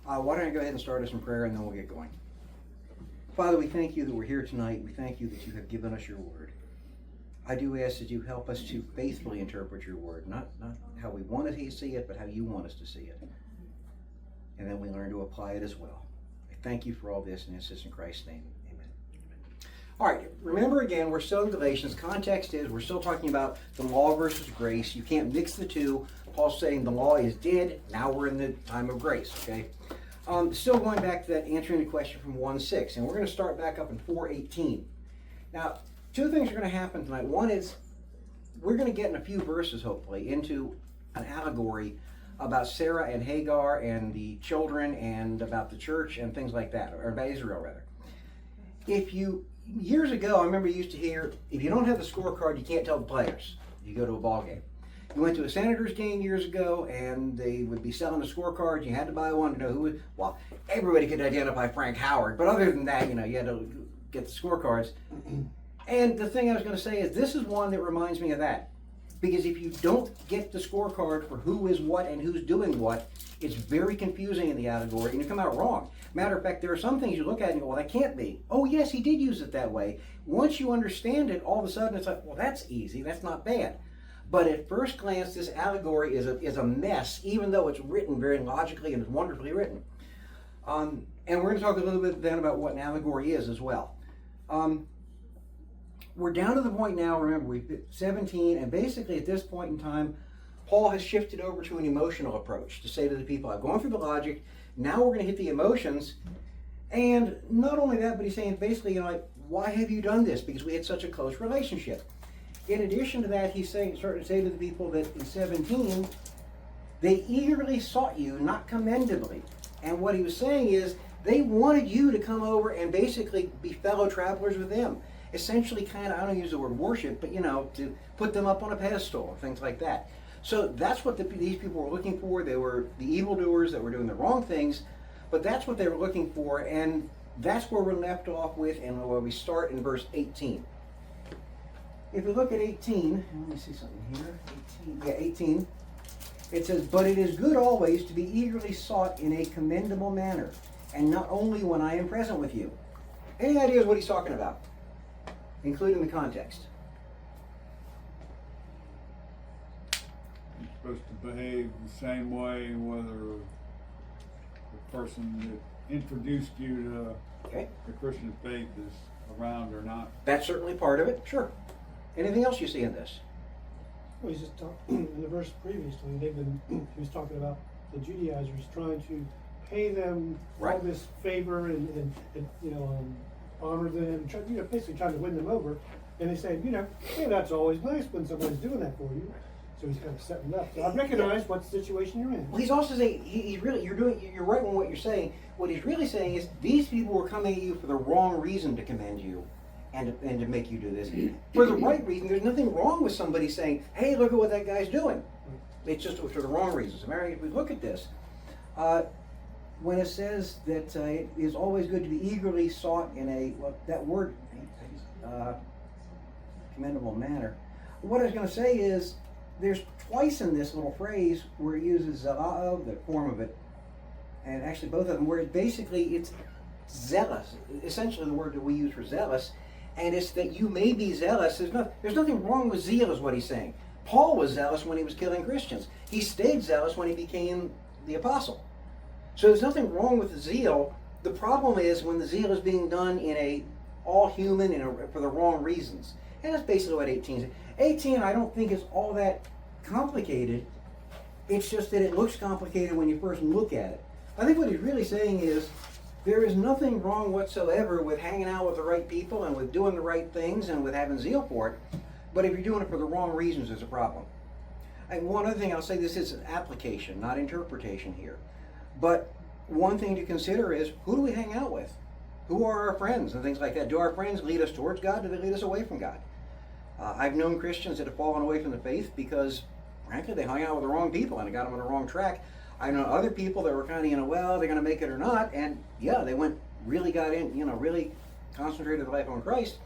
Why don't I go ahead and start us in prayer and then we'll get going. Father, we thank you that we're here tonight. We thank you that you have given us your word. I do ask that you help us to faithfully interpret your word, not how we want to see it, but how you want us to see it. And then we learn to apply it as well. I thank you for all this, and it's in Christ's name. Amen. All right, remember again, we're still in Galatians. Context is we're still talking about the law versus grace. You can't mix the two. Paul's saying the law is dead. Now we're in the time of grace, okay? Still going back to that answering the question from 1:6, and we're going to start back up in 4:18. Now, two things are going to happen tonight. One is we're going to get in a few verses, hopefully, into an allegory about Sarah and Hagar and the children and about the church and things like that, or about Israel, rather. Years ago, I remember you used to hear, if you don't have the scorecard, you can't tell the players. You go to a ball game. You went to a Senators game years ago, and they would be selling the scorecards. You had to buy one to know who would. Well, everybody could identify Frank Howard, but other than that, you had to get the scorecards. And the thing I was going to say is this is one that reminds me of that. Because if you don't get the scorecard for who is what and who's doing what, it's very confusing in the allegory, and you come out wrong. Matter of fact, there are some things you look at and you go, well, that can't be. Oh, yes, he did use it that way. Once you understand it, all of a sudden it's like, well, that's easy. That's not bad. But at first glance, this allegory is a mess, even though it's written very logically and it's wonderfully written. And we're going to talk a little bit then about what an allegory is as well. We're down to the point now, remember, we've hit 17, and basically at this point in time, Paul has shifted over to an emotional approach to say to the people, I've gone through the logic, now we're going to hit the emotions. And not only that, but he's saying basically, why have you done this? Because we had such a close relationship. In addition to that, he's starting to say to the people that in 17, they eagerly sought you, not commendably. And what he was saying is, they wanted you to come over and basically be fellow travelers with them. Essentially kind of, I don't use the word worship, but to put them up on a pedestal and things like that. So that's what these people were looking for. They were the evildoers that were doing the wrong things, but that's what they were looking for, and that's where we're left off with, and where we start in verse 18. If we look at 18, let me see something here. 18. It says, but it is good always to be eagerly sought in a commendable manner, and not only when I am present with you. Any ideas what he's talking about? Including the context. You're supposed to behave the same way whether the person that introduced you to the Christian faith is around or not. That's certainly part of it, sure. Anything else you see in this? Well, he's just talking in the verse previously. He was talking about the Judaizers trying to pay them all this favor and honor them, basically trying to win them over. And they say, hey, that's always nice when somebody's doing that for you. So he's kind of setting up. So I recognize what situation you're in. Well, he's also saying you're right on what you're saying. What he's really saying is these people were coming at you for the wrong reason to commend you. And to make you do this. For the right reason, there's nothing wrong with somebody saying, hey, look at what that guy's doing. It's just for the wrong reasons. Mary, if we look at this, when it says that it is always good to be eagerly sought in that word, commendable manner. What I was going to say is, there's twice in this little phrase where it uses zalao, the form of it, and actually both of them, where it's zealous. Essentially the word that we use for zealous. And it's that you may be zealous. There's nothing wrong with zeal, is what he's saying. Paul was zealous when he was killing Christians. He stayed zealous when he became the apostle. So there's nothing wrong with the zeal. The problem is when the zeal is being done in all human for the wrong reasons. And that's basically what 18 is. 18, I don't think is all that complicated. It's just that it looks complicated when you first look at it. I think what he's really saying is, there is nothing wrong whatsoever with hanging out with the right people and with doing the right things and with having zeal for it. But if you're doing it for the wrong reasons, there's a problem. And one other thing I'll say, this is an application, not interpretation here. But one thing to consider is, who do we hang out with? Who are our friends and things like that? Do our friends lead us towards God? Do they lead us away from God? I've known Christians that have fallen away from the faith because, frankly, they hung out with the wrong people and it got them on the wrong track. I know other people that were kind of, well, they're going to make it or not, and yeah, they really got in, really concentrated their life on Christ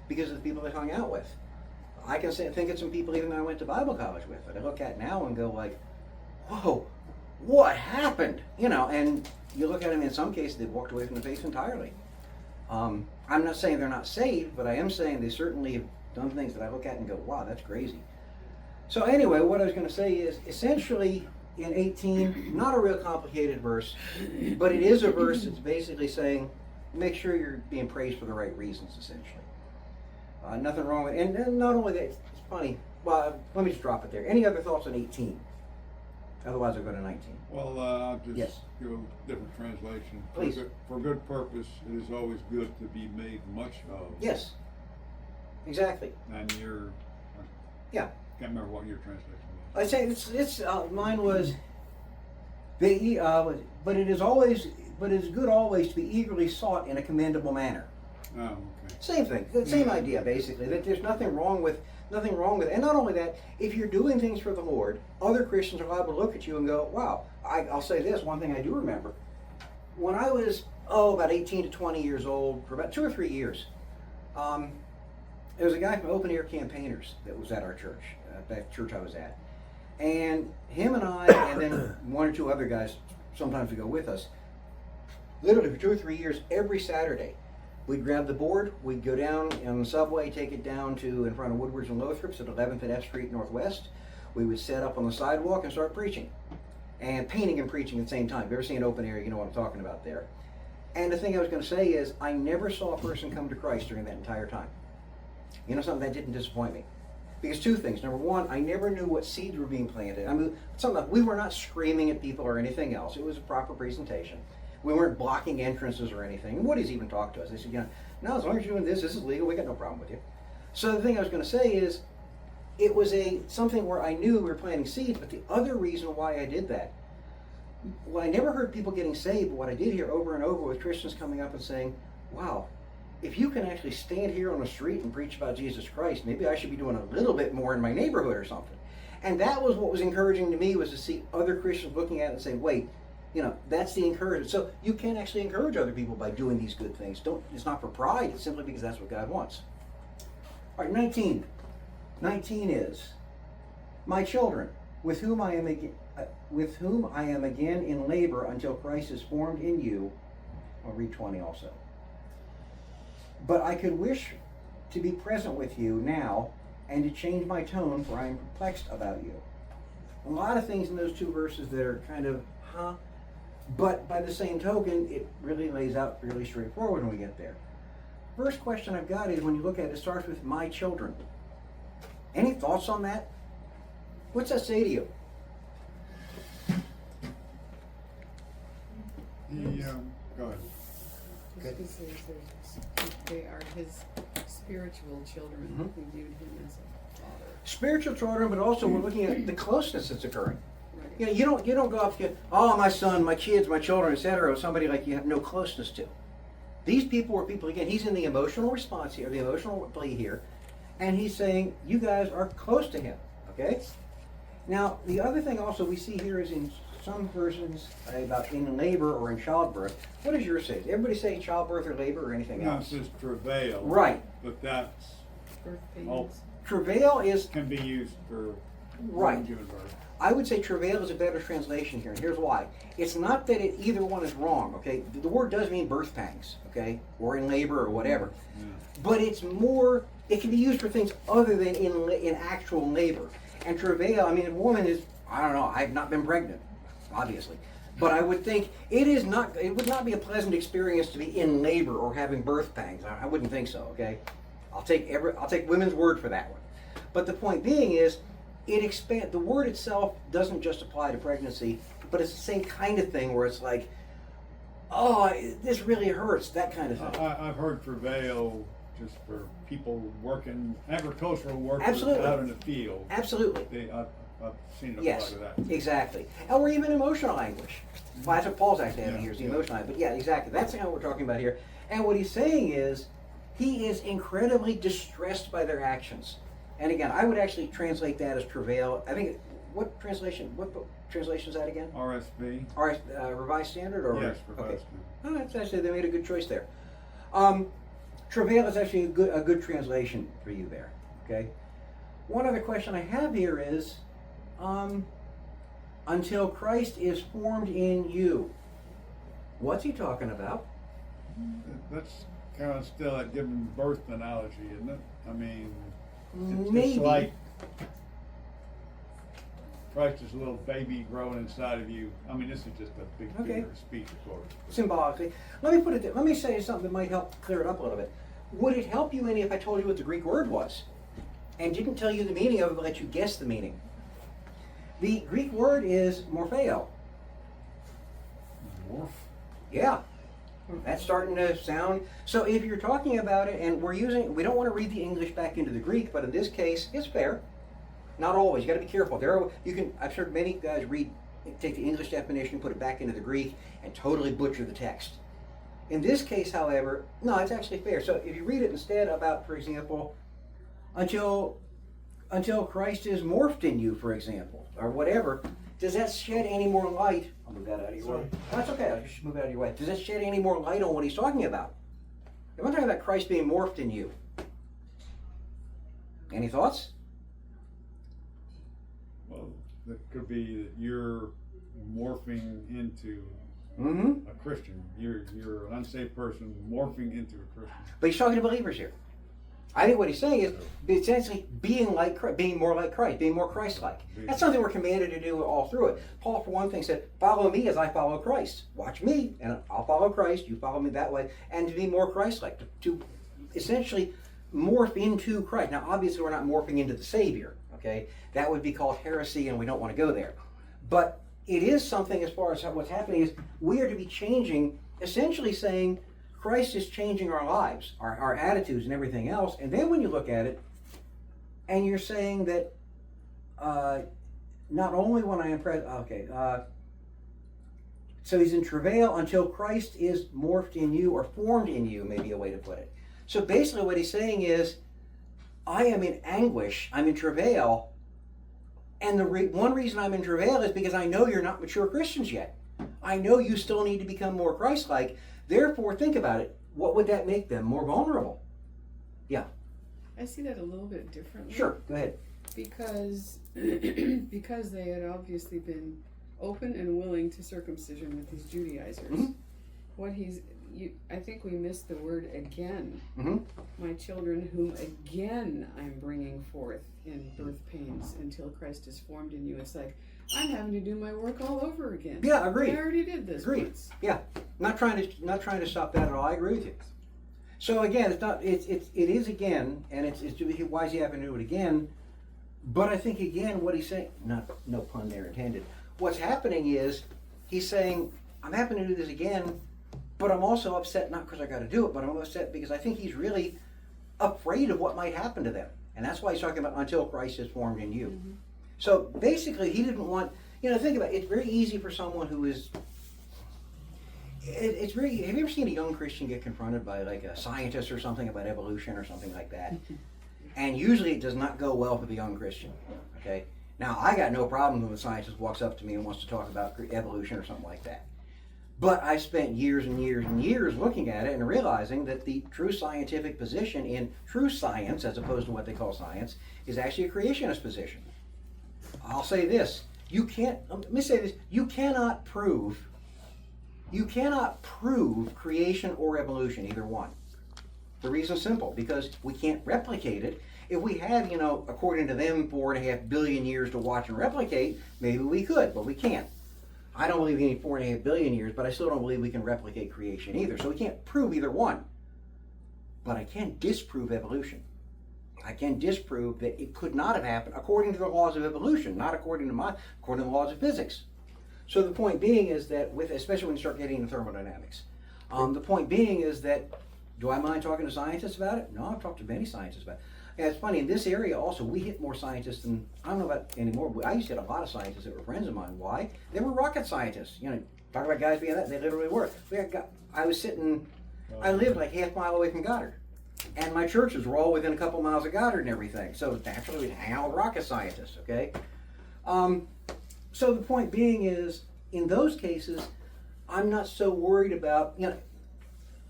because of the people they hung out with. I can think of some people even that I went to Bible college with that I look at now and go like, whoa, what happened? You know, and you look at them, in some cases, they've walked away from the faith entirely. I'm not saying they're not saved, but I am saying they certainly have done things that I look at and go, wow, that's crazy. So anyway, what I was going to say is, essentially, in 18, not a real complicated verse, but it is a verse that's basically saying, make sure you're being praised for the right reasons, essentially. Nothing wrong with it. And not only that, it's funny. Well, let me just drop it there. Any other thoughts on 18? Otherwise, I'll go to 19. Well, I'll just Yes. give a different translation. Please. For good purpose, it is always good to be made much of. Yes. Exactly. And Yeah. Can't remember what your translation was. I say it's mine was but it is good always to be eagerly sought in a commendable manner. Oh, okay. Same thing, the same idea basically. That there's nothing wrong with it. And not only that, if you're doing things for the Lord, other Christians are liable to look at you and go, "Wow." I'll say this one thing I do remember. When I was about 18 to 20 years old, for about 2 or 3 years, there was a guy from Open Air Campaigners that was at our church, that church I was at. And him and I, and then 1 or 2 other guys sometimes would go with us. Literally for 2 or 3 years, every Saturday, we'd grab the board, we'd go down on the subway, take it down to in front of Woodward's and Lothrop's at 11th and F Street Northwest. We would set up on the sidewalk and start preaching. And painting and preaching at the same time. If you've ever seen an open air, you know what I'm talking about there. And the thing I was going to say is, I never saw a person come to Christ during that entire time. You know something, that didn't disappoint me. Because 2 things. Number 1, I never knew what seeds were being planted. I mean, we were not screaming at people or anything else. It was a proper presentation. We weren't blocking entrances or anything. And Woody's even talked to us. They said, no, as long as you're doing this is legal, we got no problem with you. So the thing I was going to say is, it was something where I knew we were planting seeds, but the other reason why I did that, well, I never heard people getting saved, but what I did hear over and over was Christians coming up and saying, wow, if you can actually stand here on the street and preach about Jesus Christ, maybe I should be doing a little bit more in my neighborhood or something. And that was what was encouraging to me, was to see other Christians looking at it and saying, wait, that's the encouragement. So you can actually encourage other people by doing these good things. It's not for pride, it's simply because that's what God wants. All right, 19. 19 is, my children, with whom I am again in labor until Christ is formed in you. I'll read 20 also. But I could wish to be present with you now and to change my tone, for I am perplexed about you. A lot of things in those 2 verses that are kind of, but by the same token, it really lays out really straightforward when we get there. First question I've got is, when you look at it, it starts with my children. Any thoughts on that? What's that say to you? Go ahead. Good. He says they are his spiritual children who viewed him as a father. Spiritual children, but also we're looking at the closeness that's occurring. Right. You don't go up to, oh, my son, my kids, my children, etc., or somebody like you have no closeness to. These people are people, again, he's in the emotional response here, the emotional plea here, and he's saying, you guys are close to him, okay? Now, the other thing also we see here is in some versions about in labor or in childbirth. What does yours say? Does everybody say childbirth or labor or anything No, it else? says travail. Right. But that's Birth Oh. pains. Travail is, can be used for Right. giving birth. I would say travail is a better translation here, and here's why. It's not that either one is wrong, okay? The word does mean birth pangs, okay? Or in labor or whatever. Yeah. But it's more, it can be used for things other than in actual labor. And travail, I mean, a woman is, I don't know, I've not been pregnant, obviously. But I would think it would not be a pleasant experience to be in labor or having birth pangs. I wouldn't think so, okay? I'll take women's word for that one. But the point being is, the word itself doesn't just apply to pregnancy, but it's the same kind of thing where it's like, oh, this really hurts, that kind of thing. I've heard travail just for people working, agricultural workers Absolutely. out in the field. Absolutely. I've seen it apply Yes, to that. exactly. Or even emotional anguish. Well, that's what Paul's actually having Yeah, here, is the yeah. emotional anguish. But yeah, exactly. That's what we're talking about here. And what he's saying is, he is incredibly distressed by their actions. And again, I would actually translate that as travail. I think, what translation is that again? RSV? Revised Standard? Or Yes, okay. revised. Oh, that's actually, they made a good choice there. Travail is actually a good translation for you there. Okay. One other question I have here is, until Christ is formed in you. What's he talking about? That's kind of still a giving birth analogy, isn't it? I mean, Maybe. it's like Christ is a little baby growing inside of you. I mean, this is just a big figure of speech, of course. Symbolically. Let me put it. Let me say something that might help clear it up a little bit. Would it help you any if I told you what the Greek word was, and didn't tell you the meaning of it, but let you guess the meaning? The Greek word is morpheo. Morph. Yeah. That's starting to sound. So if you're talking about it, and we don't want to read the English back into the Greek, but in this case, it's fair. Not always. You got to be careful. I've heard many guys take the English definition, put it back into the Greek, and totally butcher the text. In this case, however, no, it's actually fair. So if you read it instead about, for example, until Christ is morphed in you, for example, or whatever, does that shed any more light? I'll move that out of your way. That's okay. I'll just move it out of your way. Does that shed any more light on what he's talking about? I'm talking about Christ being morphed in you. Any thoughts? Well, that could be that you're morphing into a Christian. You're an unsaved person morphing into a Christian. But he's talking to believers here. I think what he's saying is essentially being more like Christ, being more Christ-like. That's something we're commanded to do all through it. Paul, for one thing, said, "Follow me as I follow Christ." Watch me, and I'll follow Christ. You follow me that way, and to be more Christ-like, to essentially morph into Christ. Now, obviously, we're not morphing into the Savior. Okay, that would be called heresy, and we don't want to go there. But it is something as far as what's happening is we are to be changing, essentially saying, Christ is changing our lives, our attitudes and everything else. And then when you look at it, and you're saying that not only when I am present, so he's in travail until Christ is morphed in you or formed in you, maybe a way to put it. So basically what he's saying is, I am in anguish, I'm in travail, and the one reason I'm in travail is because I know you're not mature Christians yet. I know you still need to become more Christ-like. Therefore, think about it. What would that make them? More vulnerable. Yeah. I see that a little bit differently. Sure, go ahead. Because they had obviously been open and willing to circumcision with these Judaizers. Mm-hmm. I think we missed the word again. Mm-hmm. My children, whom again I'm bringing forth in birth pains until Christ is formed in you. It's like, I'm having to do my work all over again. Yeah, agreed. I already did this once. Yeah, not trying to stop that at all. I agree with you. So again, it is again, and it's why is he having to do it again? But I think again, what he's saying, no pun there intended. What's happening is he's saying, I'm having to do this again, but I'm also upset not because I got to do it, but I'm upset because I think he's really afraid of what might happen to them, and that's why he's talking about until Christ is formed in you. Mm-hmm. So basically, he didn't want, think about it. It's very easy for someone who is, have you ever seen a young Christian get confronted by like a scientist or something about evolution or something like that? And usually it does not go well for the young Christian, okay? Now, I got no problem when a scientist walks up to me and wants to talk about evolution or something like that. But I spent years and years and years looking at it and realizing that the true scientific position in true science, as opposed to what they call science, is actually a creationist position. I'll say this, you cannot prove creation or evolution, either one. The reason's simple, because we can't replicate it. If we had, according to them, 4.5 billion years to watch and replicate, maybe we could, but we can't. I don't believe we need 4.5 billion years, but I still don't believe we can replicate creation either. So we can't prove either one. But I can disprove evolution. I can disprove that it could not have happened according to the laws of evolution, not according to the laws of physics. So the point being is that, especially when you start getting into thermodynamics, the point being is that, do I mind talking to scientists about it? No, I've talked to many scientists about it. And it's funny, in this area also, we hit more scientists than, I don't know about anymore, but I used to hit a lot of scientists that were friends of mine. Why? They were rocket scientists. Talk about guys being that, they literally were. I lived like half mile away from Goddard. And my churches were all within a couple miles of Goddard and everything. So naturally, we'd hang out with rocket scientists, okay? So the point being is, in those cases, I'm not so worried about,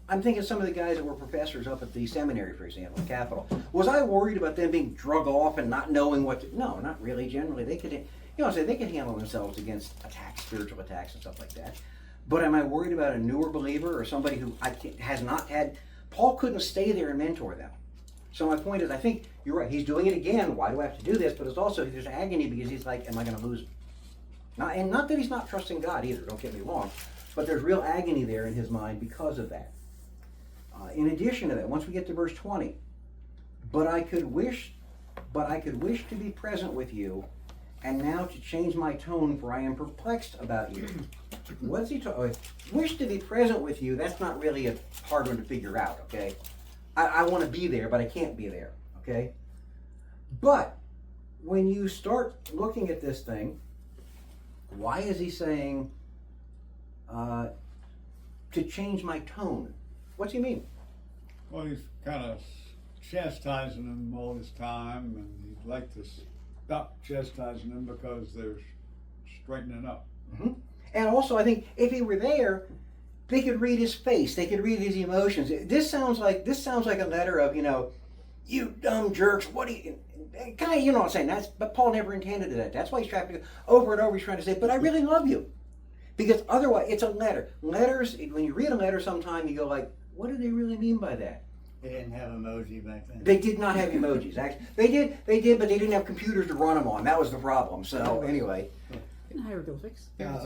I'm thinking some of the guys that were professors up at the seminary, for example, at Capitol. Was I worried about them being drug off and not knowing what to? No, not really. Generally, they could, they could handle themselves against attacks, spiritual attacks, and stuff like that. But am I worried about a newer believer or somebody who has not had? Paul couldn't stay there and mentor them. So my point is, I think you're right. He's doing it again. Why do I have to do this? But it's also there's agony because he's like, am I going to lose him? Not that he's not trusting God either. Don't get me wrong, but there's real agony there in his mind because of that. In addition to that, once we get to verse 20, but I could wish to be present with you, and now to change my tone, for I am perplexed about you. What's he talking? Wish to be present with you. That's not really a hard one to figure out. Okay, I want to be there, but I can't be there. Okay, but when you start looking at this thing, why is he saying to change my tone? What's he mean? Well, he's kind of chastising them all this time, and he'd like to stop chastising them because they're straightening up. Mm-hmm. And also, I think if he were there, they could read his face. They could read his emotions. This sounds like a letter of, you dumb jerks. What do you? Kind of, you know what I'm saying? But Paul never intended that. That's why he's trying to over and over. He's trying to say, but I really love you, because otherwise, it's a letter. Letters. When you read a letter, sometime you go like, what do they really mean by that? They didn't have emoji back then. They did not have emojis. Actually, they did, but they didn't have computers to run them on. That was the problem. So anyway. Hieroglyphics. Yeah,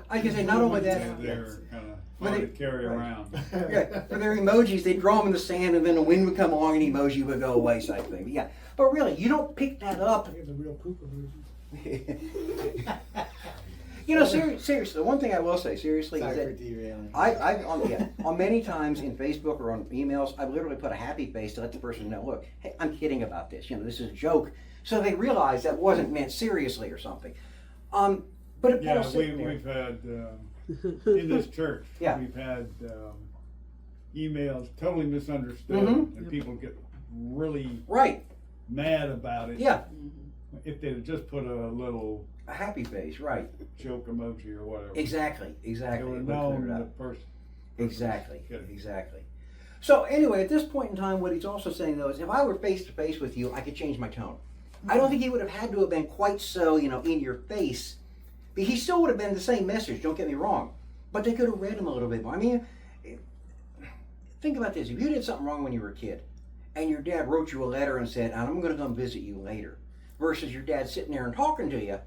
I can say not only that. They're kind of hard to carry around. Yeah, for their emojis, they draw them in the sand, and then the wind would come along, and emoji would go away, type thing. But yeah, but really, you don't pick that up. Here's a real poop emoji. Seriously, the one thing I will say, seriously, Sorry is for that derailing. on many times in Facebook or on emails, I've literally put a happy face to let the person know, look, hey, I'm kidding about this. This is a joke, so they realize that wasn't meant seriously or something. But Yeah, we've had in this church, Yeah. we've had emails totally misunderstood, Mhm. and people get really right, mad about it. yeah, If they had just put a little a happy face, right, joke emoji or whatever. exactly, They it would have would known clear it the up. person. Exactly, Good. exactly. So anyway, at this point in time, what he's also saying though is, if I were face to face with you, I could change my tone. I don't think he would have had to have been quite so, in your face. But he still would have been the same message, don't get me wrong. But they could have read him a little bit more. I mean, think about this. If you did something wrong when you were a kid, and your dad wrote you a letter and said, I'm going to come visit you later, versus your dad sitting there and talking to you,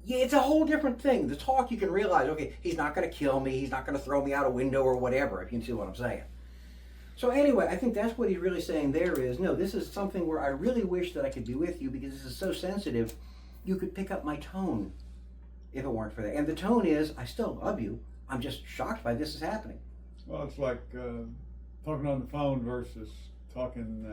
it's a whole different thing. The talk, you can realize, okay, he's not going to kill me, he's not going to throw me out a window or whatever, if you see what I'm saying. So anyway, I think that's what he's really saying there is, no, this is something where I really wish that I could be with you, because this is so sensitive, you could pick up my tone if it weren't for that. And the tone is, I still love you, I'm just shocked by this is happening. Well, it's like talking on the phone versus talking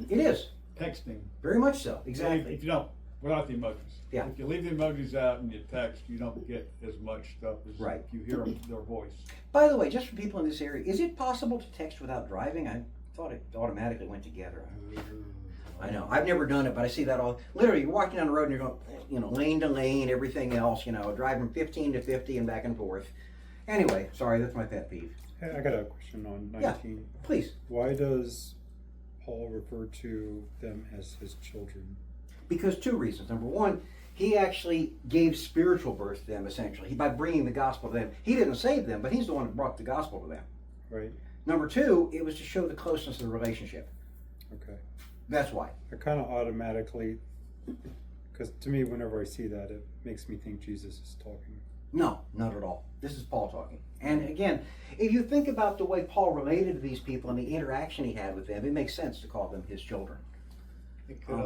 It is, texting. very much so, exactly. If you don't, without the emojis. Yeah. If you leave the emojis out and you text, you don't get as much stuff as Right. if you hear their voice. By the way, just for people in this area, is it possible to text without driving? I thought it automatically went together. I know. I've never done it, but I see that all. Literally, you're walking down the road and you're going, lane to lane, everything else, driving from 15 to 50 and back and forth. Anyway, sorry, that's my pet peeve. Hey, I got a question on 19. Yeah, please. Why does Paul refer to them as his children? Because two reasons. Number one, he actually gave spiritual birth to them, essentially, by bringing the gospel to them. He didn't save them, but he's the one that brought the gospel to them. Right? Number two, it was to show the closeness of the relationship. Okay. That's why. I kind of automatically, because to me, whenever I see that, it makes me think Jesus is talking. No, not at all. This is Paul talking. And again, if you think about the way Paul related to these people and the interaction he had with them, it makes sense to call them his children. It could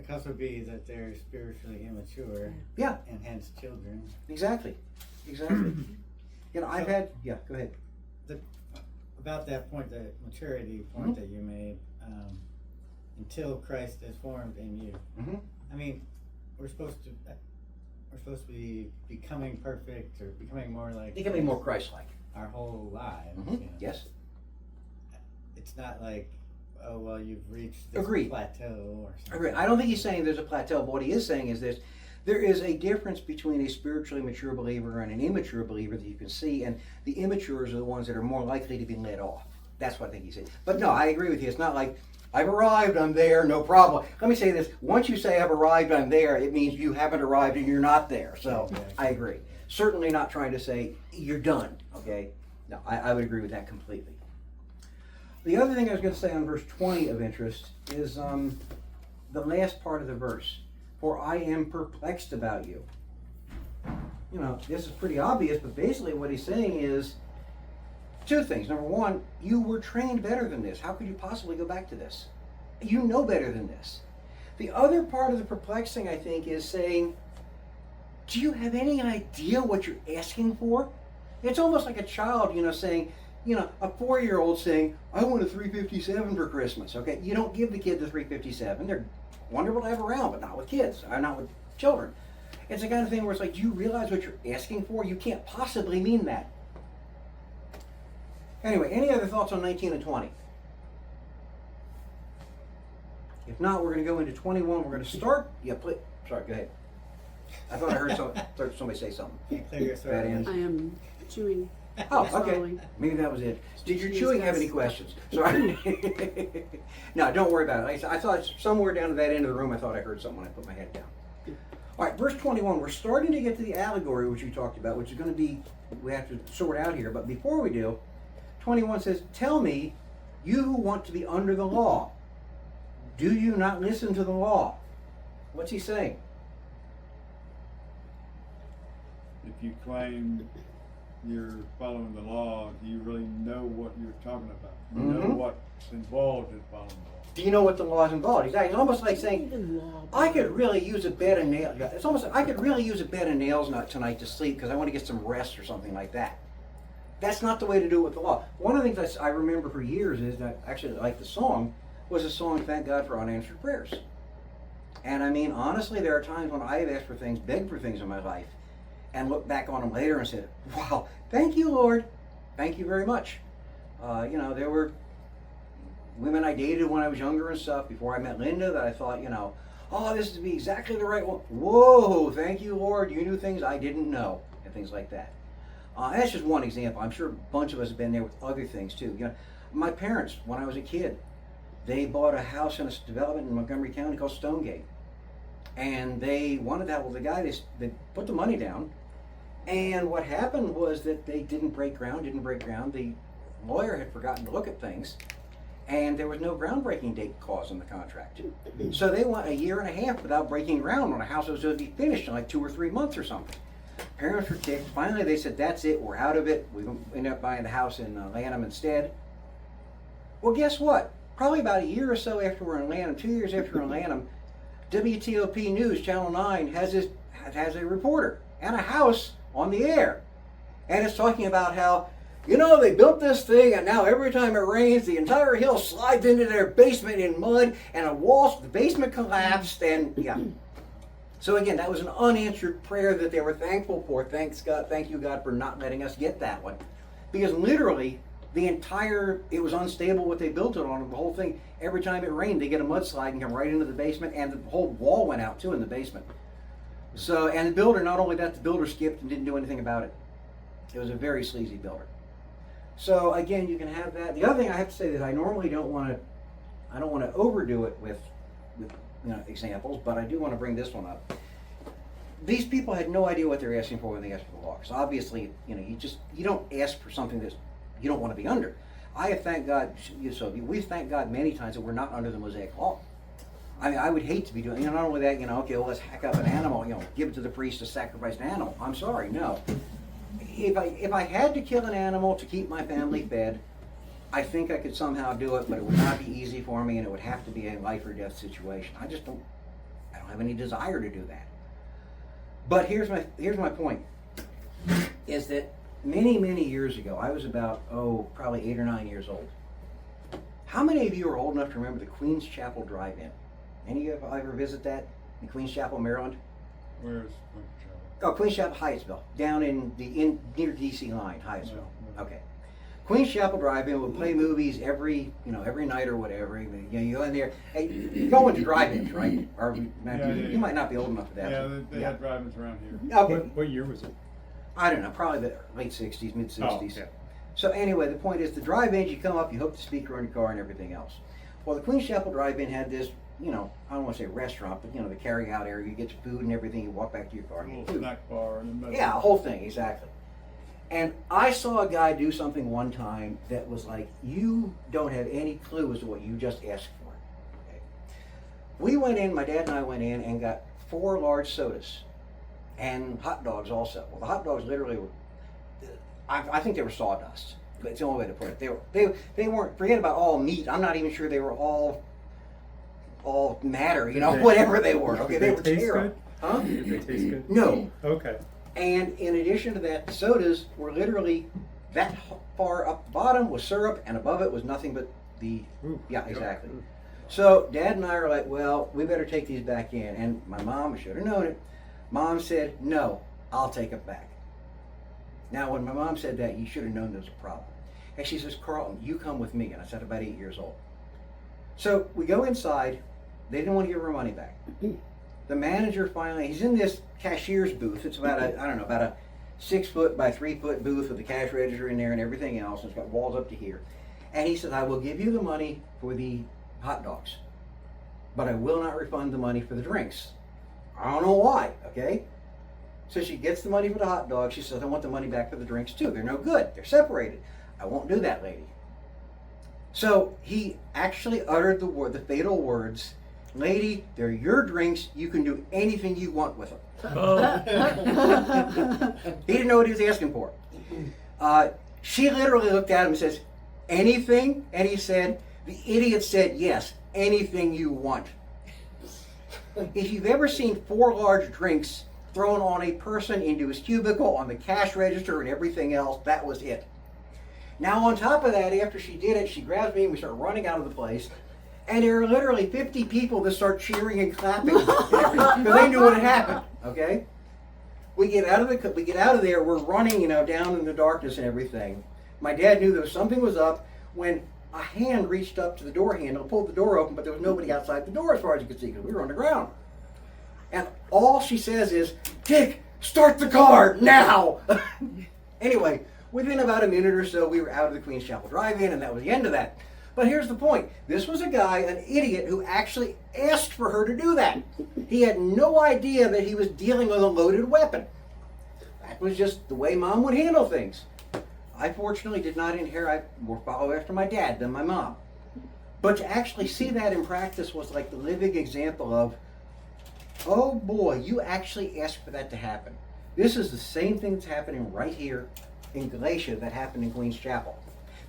also be that they're spiritually immature. Yeah. And hence children. Exactly. Exactly. I've had, yeah, go ahead. About that point, the maturity point that you made, until Christ is formed in you. Mm-hmm. I mean, we're supposed to be becoming perfect or becoming more like. Becoming more Christ-like. Our whole lives. Mm-hmm. Yes. It's not like, oh well, you've reached this Agreed. plateau or something. Agreed. I don't think he's saying there's a plateau, but what he is saying is this: There is a difference between a spiritually mature believer and an immature believer that you can see, and the immatures are the ones that are more likely to be led off. That's what I think he said. But no, I agree with you. It's not like, I've arrived, I'm there, no problem. Let me say this. Once you say I've arrived, I'm there, it means you haven't arrived and you're not there. So Exactly. I agree. Certainly not trying to say you're done, okay? No, I would agree with that completely. The other thing I was going to say on verse 20 of interest is the last part of the verse. For I am perplexed about you. You know, this is pretty obvious, but basically what he's saying is two things. Number one, you were trained better than this. How could you possibly go back to this? You know better than this. The other part of the perplexing, I think, is saying, do you have any idea what you're asking for? It's almost like a child, saying, a 4-year-old saying, I want a 357 for Christmas. Okay, you don't give the kid the 357. They're wonderful to have around, but not with kids, or not with children. It's the kind of thing where it's like, do you realize what you're asking for? You can't possibly mean that. Anyway, any other thoughts on 19 and 20? If not, we're going to go into 21. We're going to start. Yeah, please. Sorry, go ahead. I thought I heard somebody say something. Can't clear your throat. Bad end. I am chewing. Oh, okay. Swallowing. Maybe that was it. Did your Yes, chewing have yes. any questions? Sorry. No, don't worry about it. I thought somewhere down to that end of the room, I thought I heard something when I put my head down. All right, verse 21. We're starting to get to the allegory, which we talked about, which is going to be, we have to sort out here. But before we do, 21 says, tell me, you who want to be under the law, do you not listen to the law? What's he saying? If you claim you're following the law, do you really know what you're talking about? You know what's involved in following the law. Do you know what the law is involved? Exactly. It's almost like saying, Even law. I could really use a bed of nails. It's almost like I could really use a bed of nails tonight to sleep because I want to get some rest or something like that. That's not the way to do it with the law. One of the things I remember for years is that actually like the song was a song, Thank God for Unanswered Prayers. And I mean, honestly, there are times when I have asked for things, begged for things in my life, and looked back on them later and said, wow, thank you, Lord. Thank you very much. There were women I dated when I was younger and stuff before I met Linda that I thought, oh, this is to be exactly the right one. Whoa, thank you, Lord. You knew things I didn't know, and things like that. That's just one example. I'm sure a bunch of us have been there with other things too. My parents, when I was a kid, they bought a house in a development in Montgomery County called Stonegate. And they wanted that. Well, the guy, they put the money down. And what happened was that they didn't break ground. The lawyer had forgotten to look at things. And there was no groundbreaking date clause in the contract. So they went 1.5 years without breaking ground on a house that was going to be finished in like 2 or 3 months or something. Parents were ticked. Finally, they said, that's it. We're out of it. We ended up buying the house in Lanham instead. Well, guess what? Probably about 1 year or so after we're in Lanham, 2 years after we're in Lanham, WTOP News, Channel 9, has a reporter and a house on the air. And it's talking about how, they built this thing and now every time it rains, the entire hill slides into their basement in mud and the basement collapsed and, yeah. So again, that was an unanswered prayer that they were thankful for. Thank you, God, for not letting us get that one. Because literally, it was unstable what they built it on. The whole thing, every time it rained, they get a mudslide and come right into the basement, and the whole wall went out too in the basement. So, and the builder, not only that, the builder skipped and didn't do anything about it. It was a very sleazy builder. So again, you can have that. The other thing I have to say is I normally don't want to overdo it with examples, but I do want to bring this one up. These people had no idea what they were asking for when they asked for the law. Because obviously, you don't ask for something that you don't want to be under. I have thanked God, we've thanked God many times that we're not under the Mosaic law. I mean, I would hate to be doing, not only that, okay, well, let's hack up an animal, give it to the priest to sacrifice an animal. I'm sorry, no. If I had to kill an animal to keep my family fed, I think I could somehow do it, but it would not be easy for me, and it would have to be a life or death situation. I don't have any desire to do that. But here's my point, is that many, many years ago, I was about, probably 8 or 9 years old. How many of you are old enough to remember the Queens Chapel Drive-In? Any of you ever visit that in Queens Chapel, Maryland? Where's Oh, Queens Chapel, Hyattsville, down near DC line, Hyattsville. No. Okay. Queen's Chapel Drive-In would play movies every night or whatever. You go in there. Hey, you go into drive-ins, right? Or you might not be old enough for that. Yeah, they had drive-ins around here. Okay. What year was it? I don't know, probably the late 60s, mid 60s. Oh, yeah. So anyway, the point is the drive-ins, you come up, you hook the speaker in your car and everything else. Well, the Queen's Chapel Drive-In had this, I don't want to say restaurant, but the carry-out area. You get your food and everything, you walk back to your car. A little snack bar in the middle. Yeah, a whole thing, exactly. And I saw a guy do something one time that was like, you don't have any clue as to what you just asked for. Okay. We went in, my dad and I went in and got 4 large sodas and hot dogs also. Well, the hot dogs literally were, I think they were sawdust. That's the only way to put it. They weren't, forget about all meat. I'm not even sure they were all matter, whatever they were. Okay, they were terrible. Good? Huh? Did they taste good? No. Okay. And in addition to that, the sodas were literally that far up the bottom was syrup, and above it was nothing but the, yeah, exactly. So Dad and I are like, well, we better take these back in. And my mom, I should have known it, Mom said, no, I'll take it back. Now, when my mom said that, you should have known there was a problem. And she says, Carleton, you come with me. And I said, about 8 years old. So we go inside. They didn't want to give her money back. The manager finally, he's in this cashier's booth. It's about a 6 foot by 3 foot booth with the cash register in there and everything else. It's got walls up to here. And he says, I will give you the money for the hot dogs, but I will not refund the money for the drinks. I don't know why, okay? So she gets the money for the hot dogs. She says, I want the money back for the drinks too. They're no good. They're separated. I won't do that, lady. So he actually uttered the fatal words, lady, they're your drinks. You can do anything you want with them. He didn't know what he was asking for. She literally looked at him and says, anything? And he said, the idiot said, yes, anything you want. If you've ever seen 4 large drinks thrown on a person into his cubicle, on the cash register and everything else, that was it. Now on top of that, after she did it, she grabs me and we start running out of the place. And there are literally 50 people that start cheering and clapping because they knew what had happened. Okay, we get out of there. We're running, down in the darkness and everything. My dad knew that something was up when a hand reached up to the door handle, pulled the door open, but there was nobody outside the door as far as you could see because we were underground. And all she says is, "Dick, start the car now!" Anyway, within about a minute or so, we were out of the Queen's Chapel Drive-In, and that was the end of that. But here's the point. This was a guy, an idiot, who actually asked for her to do that. He had no idea that he was dealing with a loaded weapon. That was just the way Mom would handle things. I fortunately did not inherit or follow after my dad than my mom. But to actually see that in practice was like the living example of, oh boy, you actually asked for that to happen. This is the same thing that's happening right here in Galatia that happened in Queen's Chapel.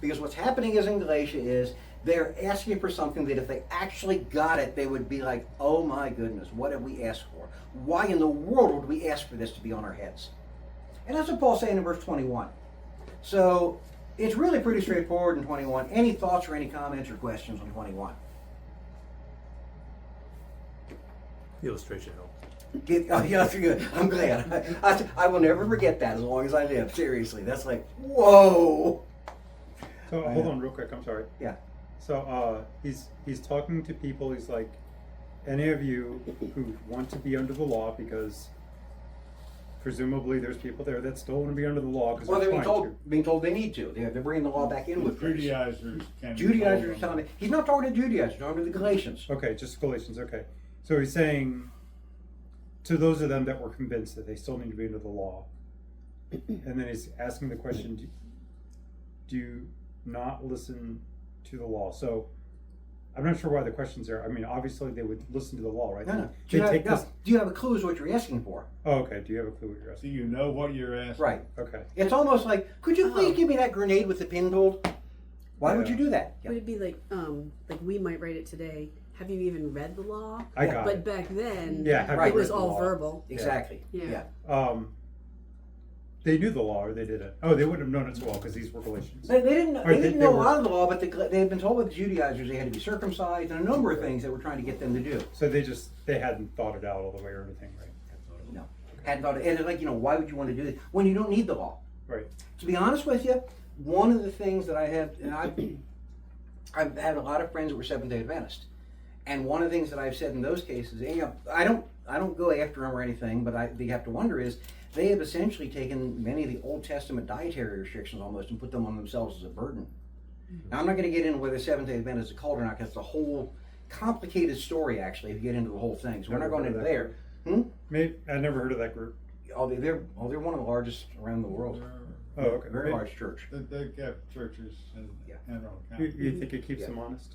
Because what's happening in Galatia is they're asking for something that if they actually got it, they would be like, oh my goodness, what have we asked for? Why in the world would we ask for this to be on our heads? And that's what Paul's saying in verse 21. So it's really pretty straightforward in 21. Any thoughts or any comments or questions on 21? The illustration helped. Yeah, that's good. I'm glad. I will never forget that as long as I live. Seriously, that's like, whoa. So hold on real quick, I'm sorry. Yeah. So he's talking to people, he's like, any of you who want to be under the law, because presumably there's people there that still want to be under the law because Well, they're they're being told they need to. They're bringing the law back in with grace. Judaizers can Judaizers are telling me, he's not talking to Judaizers, he's talking to the Galatians. Okay, just Galatians, okay. So he's saying to those of them that were convinced that they still need to be under the law, and then he's asking the question, do you not listen to the law? So I'm not sure why the question's there. I mean, obviously they would listen to the law, right? No. They Do take this. you have a clue as what you're asking for? Oh, okay. Do you have a clue what you're Do asking? you know what you're asking? Right. Okay. It's almost like, could you please give me that grenade with the pin told? Why would you do that? Would it be like we might write it today? Have you even read the law? I got But it. back then, Yeah, have Right. it was read the all law. verbal. Exactly. Yeah. They knew the law, or they didn't. Oh, they wouldn't have known it so well because these were Galatians. They didn't, Right, they didn't know a were- lot of the law, but they had been told by the Judaizers they had to be circumcised and a number of things that were trying to get them to do. So they hadn't thought it out all the way or anything, right? No. Hadn't thought, and it's like, why would you want to do this when you don't need the law? Right. To be honest with you, one of the things that I have, and I've had a lot of friends that were Seventh-day Adventists, and one of the things that I've said in those cases, and, I don't go after them or anything, but they have to wonder is they have essentially taken many of the Old Testament dietary restrictions almost and put them on themselves as a burden. Now, I'm not going to get into whether Seventh-day Adventist is a cult or not, because it's a whole complicated story, actually, if you get into the whole thing. So we're not going into there. Maybe I never heard of that group. They're one of the largest around the world. Oh, okay. Very large church. They've got churches in Antelope You, County. you think it keeps them honest?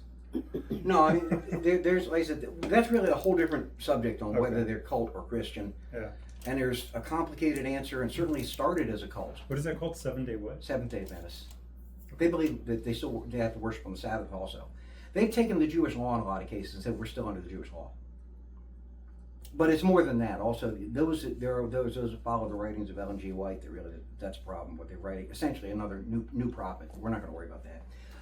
No, I mean, there's, like I said, that's really a whole different subject on whether Okay. they're cult or Christian. Yeah. And there's a complicated answer, and certainly started as a cult. What is that called? 7-day what? Seventh-day Adventists. They believe that they have to worship on the Sabbath also. They've taken the Jewish law in a lot of cases and said we're still under the Jewish law. But it's more than that. Also, there are those who follow the writings of Ellen G. White. That's a problem. What they're writing, essentially another new prophet. We're not going to worry about that.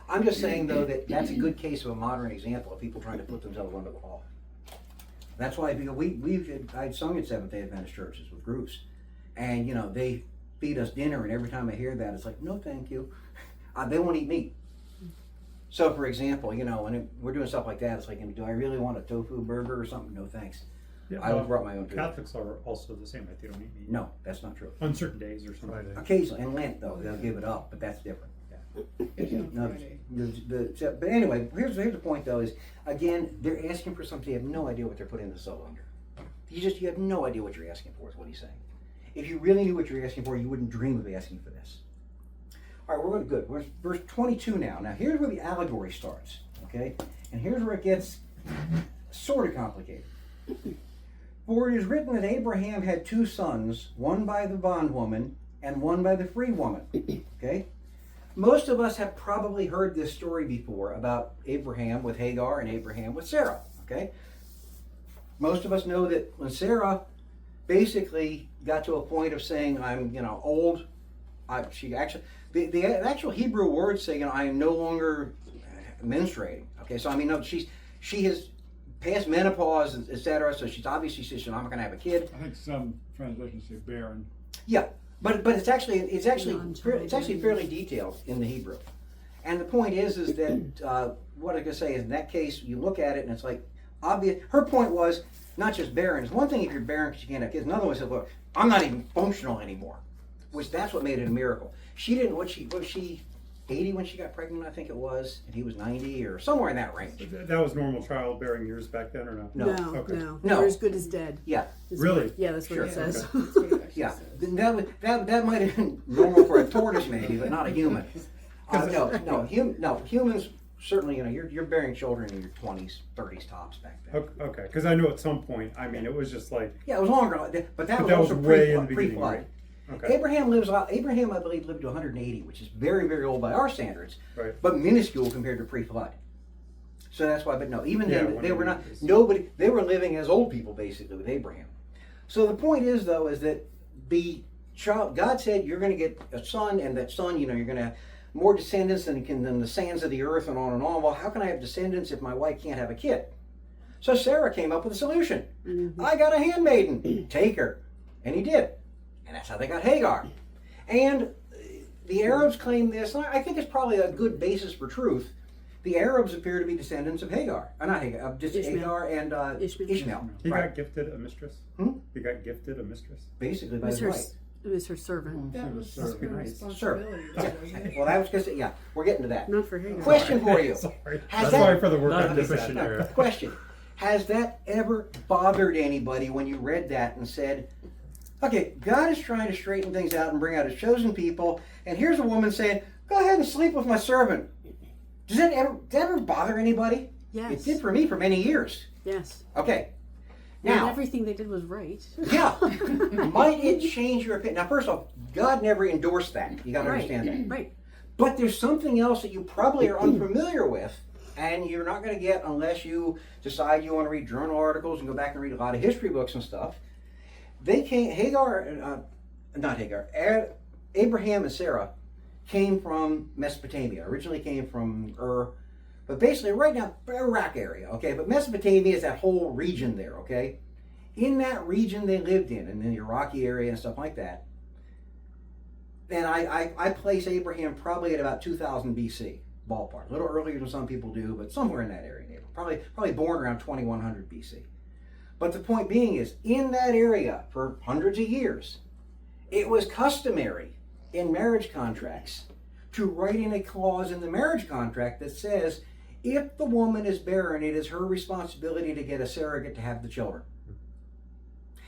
I'm just saying though that that's a good case of a modern example of people trying to put themselves under the law. That's why I'd sung at Seventh-day Adventist churches with groups, and they feed us dinner, and every time I hear that, it's like, no, thank you. They won't eat meat. So, for example, when we're doing stuff like that, it's like, do I really want a tofu burger or something? No, thanks. Yeah, I brought my own food. Catholics are also the same. They don't eat meat. No, that's not true. On certain days or something. Occasionally, in Lent, though, they'll give it up, but that's different. No, Friday. but anyway, here's the point, though, is, again, they're asking for something. You have no idea what they're putting the soul under. You have no idea what you're asking for, is what he's saying. If you really knew what you're asking for, you wouldn't dream of asking for this. All right, we're going good. We're verse 22 now. Now, here's where the allegory starts, okay? And here's where it gets sort of complicated. For it is written that Abraham had 2 sons, one by the bondwoman and one by the free woman, okay? Most of us have probably heard this story before about Abraham with Hagar and Abraham with Sarah, okay? Most of us know that when Sarah basically got to a point of saying, I'm, old, she actually, the actual Hebrew words say, I am no longer menstruating, okay? So, no, she has passed menopause, etc., so she's obviously says, I'm not going to have a kid. I think some translations say barren. Yeah. But it's actually fairly detailed in the Hebrew, and the point is that what I can say is in that case you look at it and it's like obvious. Her point was not just barren. It's one thing if you're barren because you can't have kids. Another one said, look, I'm not even functional anymore, which that's what made it a miracle. She didn't. Was she 80 when she got pregnant? I think it was, and he was 90 or somewhere in that range. That was normal childbearing years back then, or no? No. Okay. No. No. They're as good as dead. Yeah. Really? Yeah, that's what Sure. it says. Okay. That's what it actually Yeah, says. that might have been normal for a tortoise maybe, but not a human. Humans certainly. You're bearing children in your 20s, 30s tops back then. Okay, because I know at some point, it was just like. Yeah, it was longer, but that was that also was way in the beginning, pre-flood. right? Okay. Abraham, I believe, lived to 180, which is very, very old by our standards, Right. but minuscule compared to pre-flood. So that's why. But no, even then, Yeah, they were not. 180 is- Nobody. They were living as old people basically with Abraham. So the point is, though, is that the child, God said, you're going to get a son, and that son, you're going to have more descendants than the sands of the earth, and on and on. Well, how can I have descendants if my wife can't have a kid? So Sarah came up with a solution. Mm-hmm. I got a handmaiden. Take her. And he did. And that's how they got Hagar. And the Arabs claim this, and I think it's probably a good basis for truth. The Arabs appear to be descendants of Hagar. Not Hagar, just Ishmael. Hagar and Ishmael. He Right. got gifted a mistress. He got gifted a mistress. Basically It by was his her, wife. it was her servant. That was Servant. her Nice. responsibility, though, wasn't it? Well, that was because, yeah, we're getting to that. Not for Hagar. Question for you. Sorry. Has Sorry that- for the word Not I in just the said. mission era. Question. Has that ever bothered anybody when you read that and said, okay, God is trying to straighten things out and bring out his chosen people, and here's a woman saying, go ahead and sleep with my servant. Does that ever bother anybody? Yes. It did for me for many years. Yes. Okay. Not Now, everything they did was right. yeah, might it change your opinion? Now, first off, God never endorsed that. You got to understand that. Right. But there's something else that you probably are unfamiliar with, and you're not going to get unless you decide you want to read journal articles and go back and read a lot of history books and stuff. Abraham and Sarah came from Mesopotamia. Originally came from Ur, but basically right now, Iraq area, okay? But Mesopotamia is that whole region there, okay? In that region they lived in the Iraqi area and stuff like that, And I place Abraham probably at about 2000 BC, ballpark. A little earlier than some people do, but somewhere in that area. Probably born around 2100 BC. But the point being is, in that area for hundreds of years, it was customary in marriage contracts to write in a clause in the marriage contract that says, if the woman is barren, it is her responsibility to get a surrogate to have the children.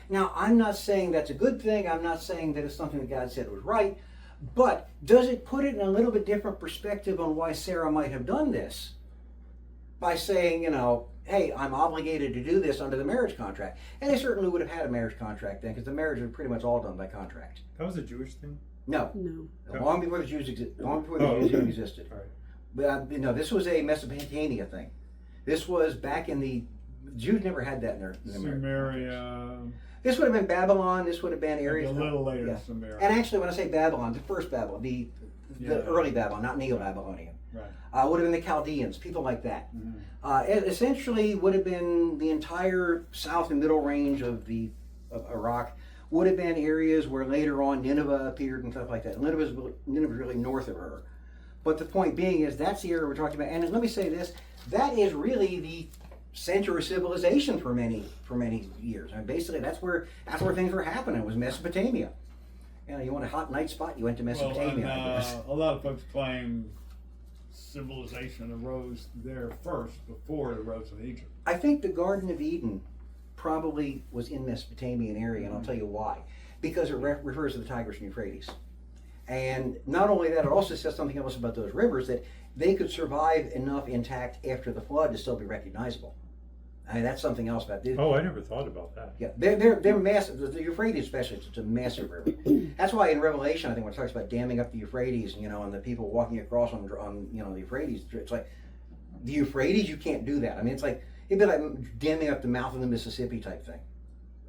Now, I'm not saying that's a good thing. I'm not saying that it's something that God said was right. But does it put it in a little bit different perspective on why Sarah might have done this? By saying, hey, I'm obligated to do this under the marriage contract. And they certainly would have had a marriage contract then, because the marriage was pretty much all done by contract. That was a Jewish thing? No. No. Long before the Jews even existed. All right. But this was a Mesopotamia thing. This was back in the Jews never had that in their Sumeria. This would have been Babylon. This would have been A areas. little later, Yeah. Sumeria. And actually, when I say Babylon, the first Babylon, the early Babylon, not Neo-Babylonian, Right. would have been the Chaldeans, people like that. Mm-hmm. It essentially would have been the entire south and middle range of Iraq. Would have been areas where later on Nineveh appeared and stuff like that. Nineveh's really north of her. But the point being is that's the area we're talking about. And let me say this: that is really the center of civilization for many years. And basically, that's where things were happening. Was Mesopotamia. You want a hot night spot? You went to Mesopotamia. Well, I guess. a lot of folks claim civilization arose there first before it arose in Egypt. I think the Garden of Eden probably was in Mesopotamian area, and I'll tell you why. Because it refers to the Tigris and Euphrates. And not only that, it also says something else about those rivers, that they could survive enough intact after the flood to still be recognizable. I mean, that's something else about this. Oh, I never thought about that. Yeah, they're massive. The Euphrates especially, it's a massive river. That's why in Revelation, I think when it talks about damming up the Euphrates, and the people walking across on the Euphrates, it's like, the Euphrates, you can't do that. I mean, it'd be like damming up the mouth of the Mississippi type thing.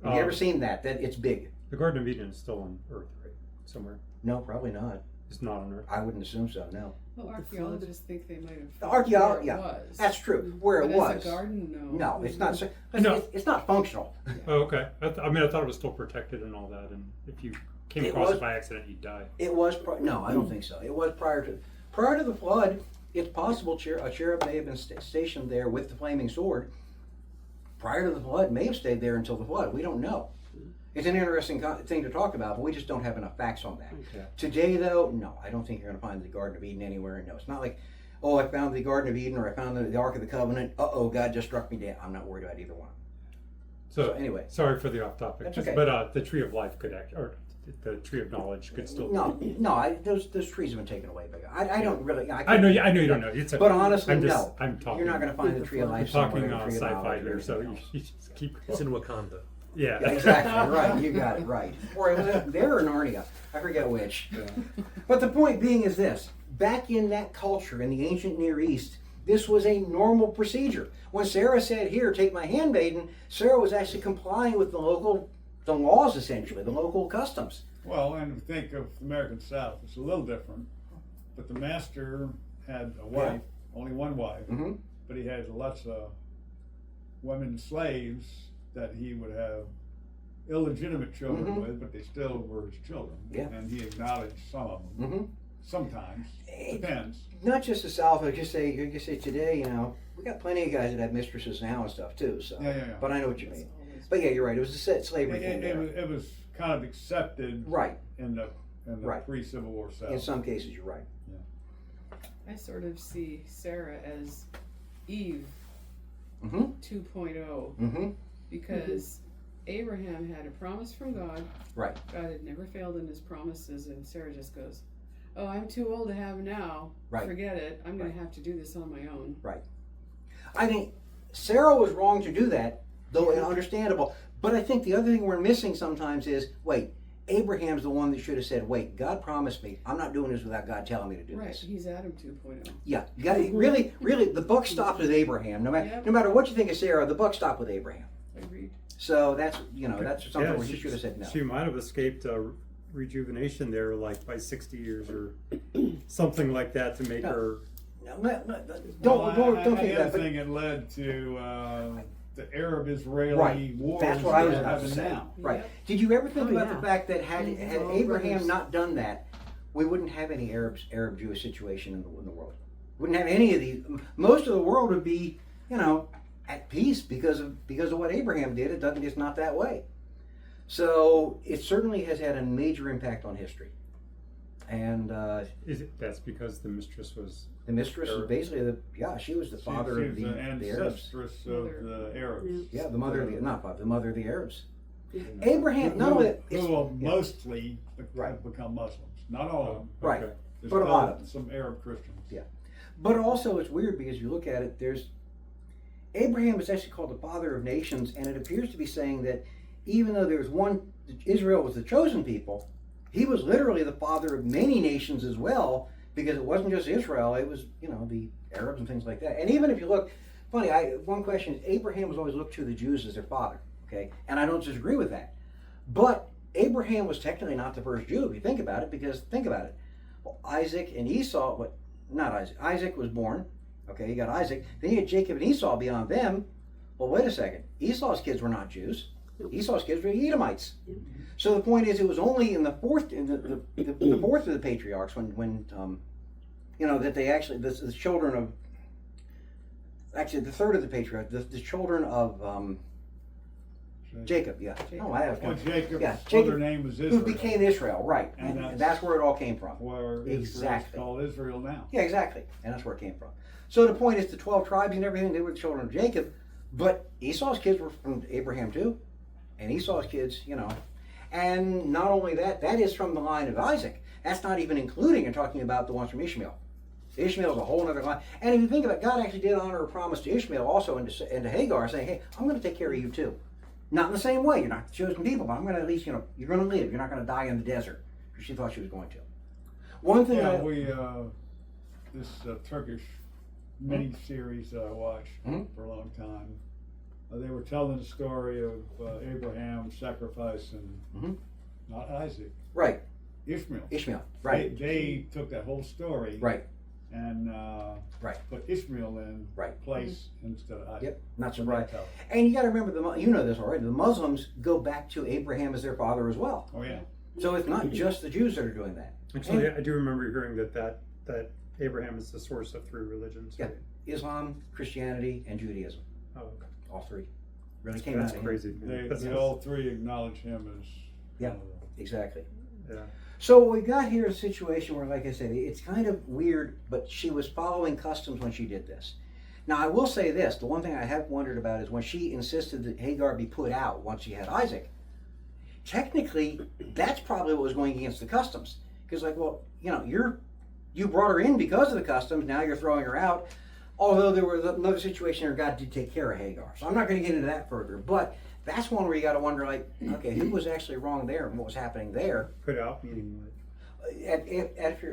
Have you ever seen that? That it's big. The Garden of Eden is still on Earth, right? Somewhere. No, probably not. It's not on Earth. I wouldn't assume so. No. Well, archaeologists think they might have. The archaeology, where it yeah, was. that's true. Where But it was. as a garden, No, it's not. No. It's not functional. Oh, okay. I thought it was still protected and all that, and if you came It across was- it by accident, you'd die. It was. No, I don't think so. It was prior to the flood. It's possible a cherub may have been stationed there with the flaming sword. Prior to the flood, may have stayed there until the flood. We don't know. It's an interesting thing to talk about, but we just don't have enough facts on that. Okay. Today, though, no, I don't think you're going to find the Garden of Eden anywhere. No, it's not like, oh, I found the Garden of Eden or I found the Ark of the Covenant. God just struck me down. I'm not worried about either one. So anyway, sorry for the off topic. That's okay. But the Tree of Life could or the Tree of Knowledge could still. those trees have been taken away. But I don't really. I know you don't know. It's But honestly, no. I'm talking. You're not going to find the Tree of I'm Life talking somewhere. The Tree of sci-fi Knowledge or here, so anything else. you just keep. It's in Wakanda. Yeah. Yeah, exactly, right. You got it right. Or was it there or Narnia? I forget which. But the point being is this: back in that culture, in the ancient Near East, this was a normal procedure. When Sarah said, "Here, take my handmaiden," Sarah was actually complying with the laws, essentially, the local customs. Well, and if you think of the American South, it's a little different. But the master had a wife, only one wife, Mm-hmm. but he had lots of women slaves that he would have illegitimate children Mhm. with, but they still were his children. Yeah. And he acknowledged some of them. Mm-hmm. Sometimes. Depends. Not just the South. I just say today, we got plenty of guys that have mistresses now and stuff too. So, Yeah. But I know what you It's mean. always- But yeah, you're right. It was a slavery thing there. It was kind of accepted Right. in the Right. pre-Civil War South. In some cases, you're right. I sort of see Sarah as Eve Mm-hmm. 2.0 Mm-hmm. because Abraham had a promise from God. Right. God had never failed in his promises, and Sarah just goes, "Oh, I'm too old to have now. Right. Forget it. I'm going Right. to have to do this on my own." I think Sarah was wrong to do that, though understandable. But I think the other thing we're missing sometimes is, wait, Abraham's the one that should have said, wait, God promised me. I'm not doing this without God telling me to do Right. this. He's Adam 2.0. Yeah, you got really, the buck stopped with Abraham. No matter what you think of Sarah, the buck stopped with Abraham. Agreed. So that's something where she should have said no. She might have escaped rejuvenation there, like by 60 years or something like that, to make her. No, Well, don't think I that. But think it led to the Arab-Israeli Right. wars That's what I was that about to happen say. now. Right. Yep. Did you ever think Oh, about yeah. the fact that had Mhm. Abraham Brothers. not done that, we wouldn't have any Arab Jewish situation in the world. Wouldn't have any of these. Most of the world would be, at peace because of what Abraham did. It's not that way. So it certainly has had a major impact on history. And that's because the mistress was the mistress was Arab. basically she was the father of She the was the Arabs. ancestress of the Arabs. Yeah, the mother of the mother of the Arabs. Yeah. Abraham, not only that, who it's- will yeah. mostly Right. have become Muslims. Not all of them. Right. Okay. There's But a lot still of them. some Arab Christians. Yeah. But also it's weird because you look at it, Abraham is actually called the father of nations, and it appears to be saying that even though there's Israel was the chosen people, he was literally the father of many nations as well, because it wasn't just Israel, it was, the Arabs and things like that. And even if you look, one question is, Abraham was always looked to the Jews as their father, okay? And I don't disagree with that. But Abraham was technically not the first Jew, if you think about it, because think about it. Well, Isaac and Esau, not Isaac. Isaac was born. Okay, you got Isaac. Then you had Jacob and Esau beyond them. Well, wait a second. Esau's kids were not Jews. Esau's kids were Edomites. So the point is, it was only in the fourth of the patriarchs when that they actually the children of the third of the patriarchs, the children of Jacob. Yeah. Oh, I have. Well, Jacob's Yeah, other Jacob, name was Israel. Who became Israel, right? And And that's where it all came from. where Exactly. it's called Israel now. Yeah, exactly. And that's where it came from. So the point is, the 12 tribes and everything, they were the children of Jacob, but Esau's kids were from Abraham too. And Esau's kids, And not only that, that is from the line of Isaac. That's not even including and talking about the ones from Ishmael. Ishmael's a whole other line. And if you think about it, God actually did honor a promise to Ishmael also and to Hagar, saying, hey, I'm going to take care of you too. Not in the same way. You're not the chosen people, but I'm going to at least, you're going to live. You're not going to die in the desert. Because she thought she was going to. One thing This Turkish mini-series that I watched for a long time, they were telling the story of Abraham sacrificing, not Isaac, Right. Ishmael. Ishmael. Right. They took that whole story Right. and Right. put Ishmael in Right. place instead of Isaac. Yep. Not So surprised. they tell. And you got to remember, you know this already, the Muslims go back to Abraham as their father as well. Oh yeah. So it's not just the Jews that are doing that. actually. I do remember hearing that Abraham is the source of three religions. Yeah. Right? Islam, Christianity, and Judaism. Oh, okay. All three. Really came That's out of him. crazy. They all three acknowledge him as Yeah. one of them. Exactly. Yeah. So what we got here is a situation where, like I said, it's kind of weird, but she was following customs when she did this. Now, I will say this. The one thing I have wondered about is when she insisted that Hagar be put out once she had Isaac, technically, that's probably what was going against the customs. Because, you brought her in because of the customs, now you're throwing her out. Although there was another situation where God did take care of Hagar. So I'm not going to get into that further. But that's one where you got to wonder, okay, who was actually wrong there and what was happening there? Put out meaning what?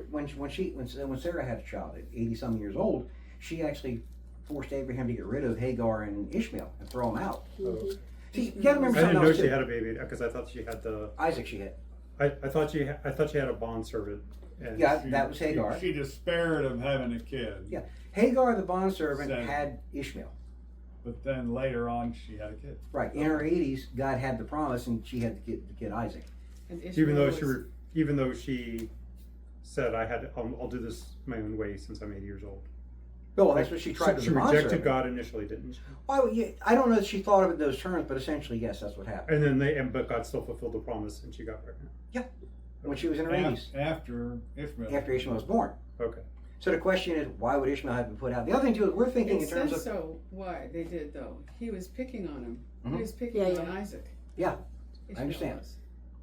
When Sarah had a child at 80-some years old, she actually forced Abraham to get rid of Hagar and Ishmael and throw them out. Oh. See, you got to remember I something didn't know else she too. had a baby because I thought she had the. Isaac she had. I thought she had a bond servant. And Yeah, that was Hagar. She despaired of having a kid. Yeah. Hagar, the bondservant, Said- had Ishmael. But then later on, she had a kid. Right. In her 80s, God had the promise, and she had the kid Isaac. And even though Ishmael even though she said I'll do this my own way since I'm 80 years old. Well, that's what she tried to She the rejected bondservant. God initially, didn't she? Well, yeah, I don't know if she thought of it in those terms, but essentially, yes, that's what happened. And then but God still fulfilled the promise and she got pregnant. When she was in her 80s, After Ishmael. after Ishmael was born. Okay. So the question is, why would Ishmael have been put out? The other thing, too, is we're thinking It in terms says of... so. Why they did though? He was picking on him. Mhm. He was picking Yeah, on yeah. Isaac. Yeah, Ishmael understand. was.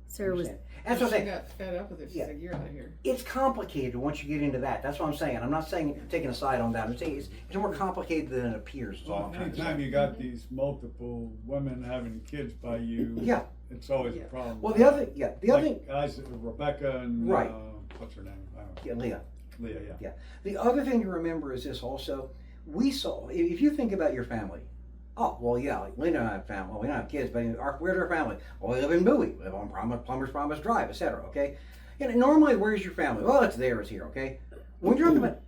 Sarah was. That's what I'm She saying. got fed up with it. She Yeah. said, "You're out of here." It's complicated once you get into that. That's what I'm saying. I'm not saying taking a side on that. I'm saying it's more complicated than it appears. Is all Well, I'm trying to anytime say. you got these multiple women having kids by you, Yeah. it's always Yeah. a problem. Well, the other thing, Isaac, Rebecca and Right. What's her name? I don't yeah, Leah. know. Leah, yeah. The other thing to remember is this also. We saw, if you think about your family, oh, well, yeah, like Linda and I have family. Well, we don't have kids, but where's our family? Well, we live in Bowie. We live on Plumber's Promise Drive, etc. Okay? And normally, where's your family? Well, it's there, it's here, okay? When you're talking about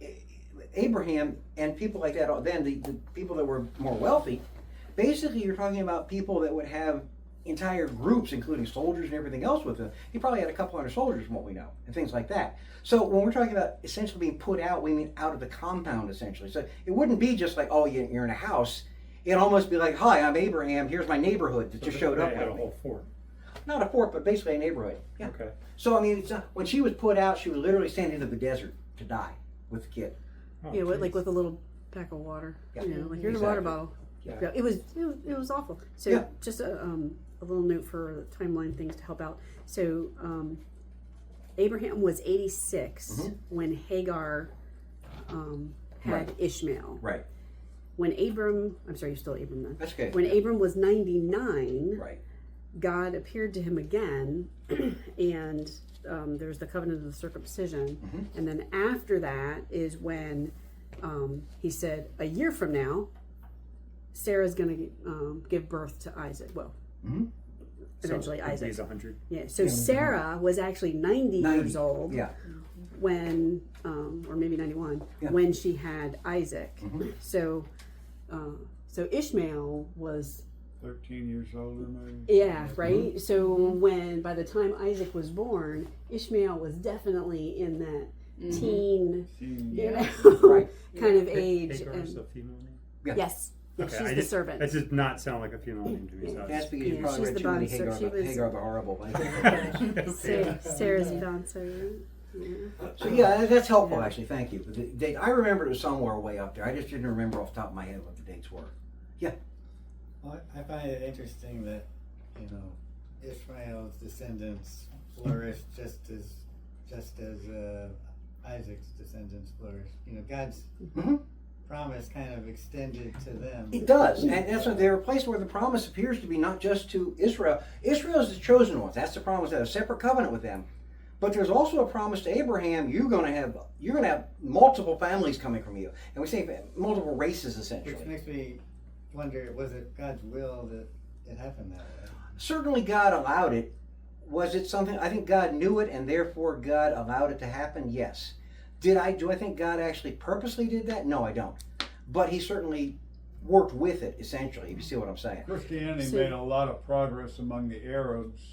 Abraham and people like that, then the people that were more wealthy, basically you're talking about people that would have entire groups, including soldiers and everything else with him. He probably had a couple hundred soldiers from what we know, and things like that. So when we're talking about essentially being put out, we mean out of the compound, essentially. So it wouldn't be just like, oh, you're in a house. It'd almost be like, hi, I'm Abraham. Here's my neighborhood that just showed up. They had a with me. whole fort. Not a fort, but basically a neighborhood. Yeah. Okay. So I mean, it's not, when she was put out, she was literally sent into the desert to die with the kid. Oh, Yeah, geez. like with a little pack of water. Yeah. You know, like here's a water Exactly. bottle. Yeah. It was awful. So Yeah. just a little note for timeline things to help out. So Abraham was 86 Mhm. when Hagar had Right. Ishmael. Right. When I'm sorry, you're still Abram then. That's okay. When Abram was 99, Right. God appeared to him again, and there's the covenant of the circumcision. Mhm. And then after that is when he said, a year from now, Sarah's going to give birth to Isaac. Well, Mhm. eventually So Isaac. he's 100. Yeah. So Sarah was actually 90 years old Yeah. when, or maybe 91, Yeah. when she had Isaac. Mhm. So Ishmael was 13 years older, maybe. Yeah, right? So when, by the time Isaac was born, Ishmael was definitely in that teen, you know, Right. kind of age. Hagar is And, a female name? Yeah. yes, Okay, she's I the just- servant. That does not sound like a female name to me. So That's that's because you Yeah, probably she's read the too many bond servant. Hagar, She was- Hagar the Horrible. Sarah's bond. So yeah, that's helpful actually. Thank you. The date, I remember it was somewhere way up there. I just didn't remember off the top of my head what the dates were. Well, I find it interesting that, you know, Ishmael's descendants flourished just as Isaac's descendants flourished. You know, God's Mhm. promise kind of extended to them. It does, and that's they're a place where the promise appears to be not just to Israel. Israel is the chosen ones. That's the promise. That a separate covenant with them. But there's also a promise to Abraham. You're going to have multiple families coming from you, and we say multiple races essentially. Which makes me wonder, was it God's will that it happened that way? Certainly God allowed it. Was it something, I think God knew it and therefore God allowed it to happen? Yes. Do I think God actually purposely did that? No, I don't. But he certainly worked with it, essentially, if you see what I'm saying. Christianity So- made a lot of progress among the Arabs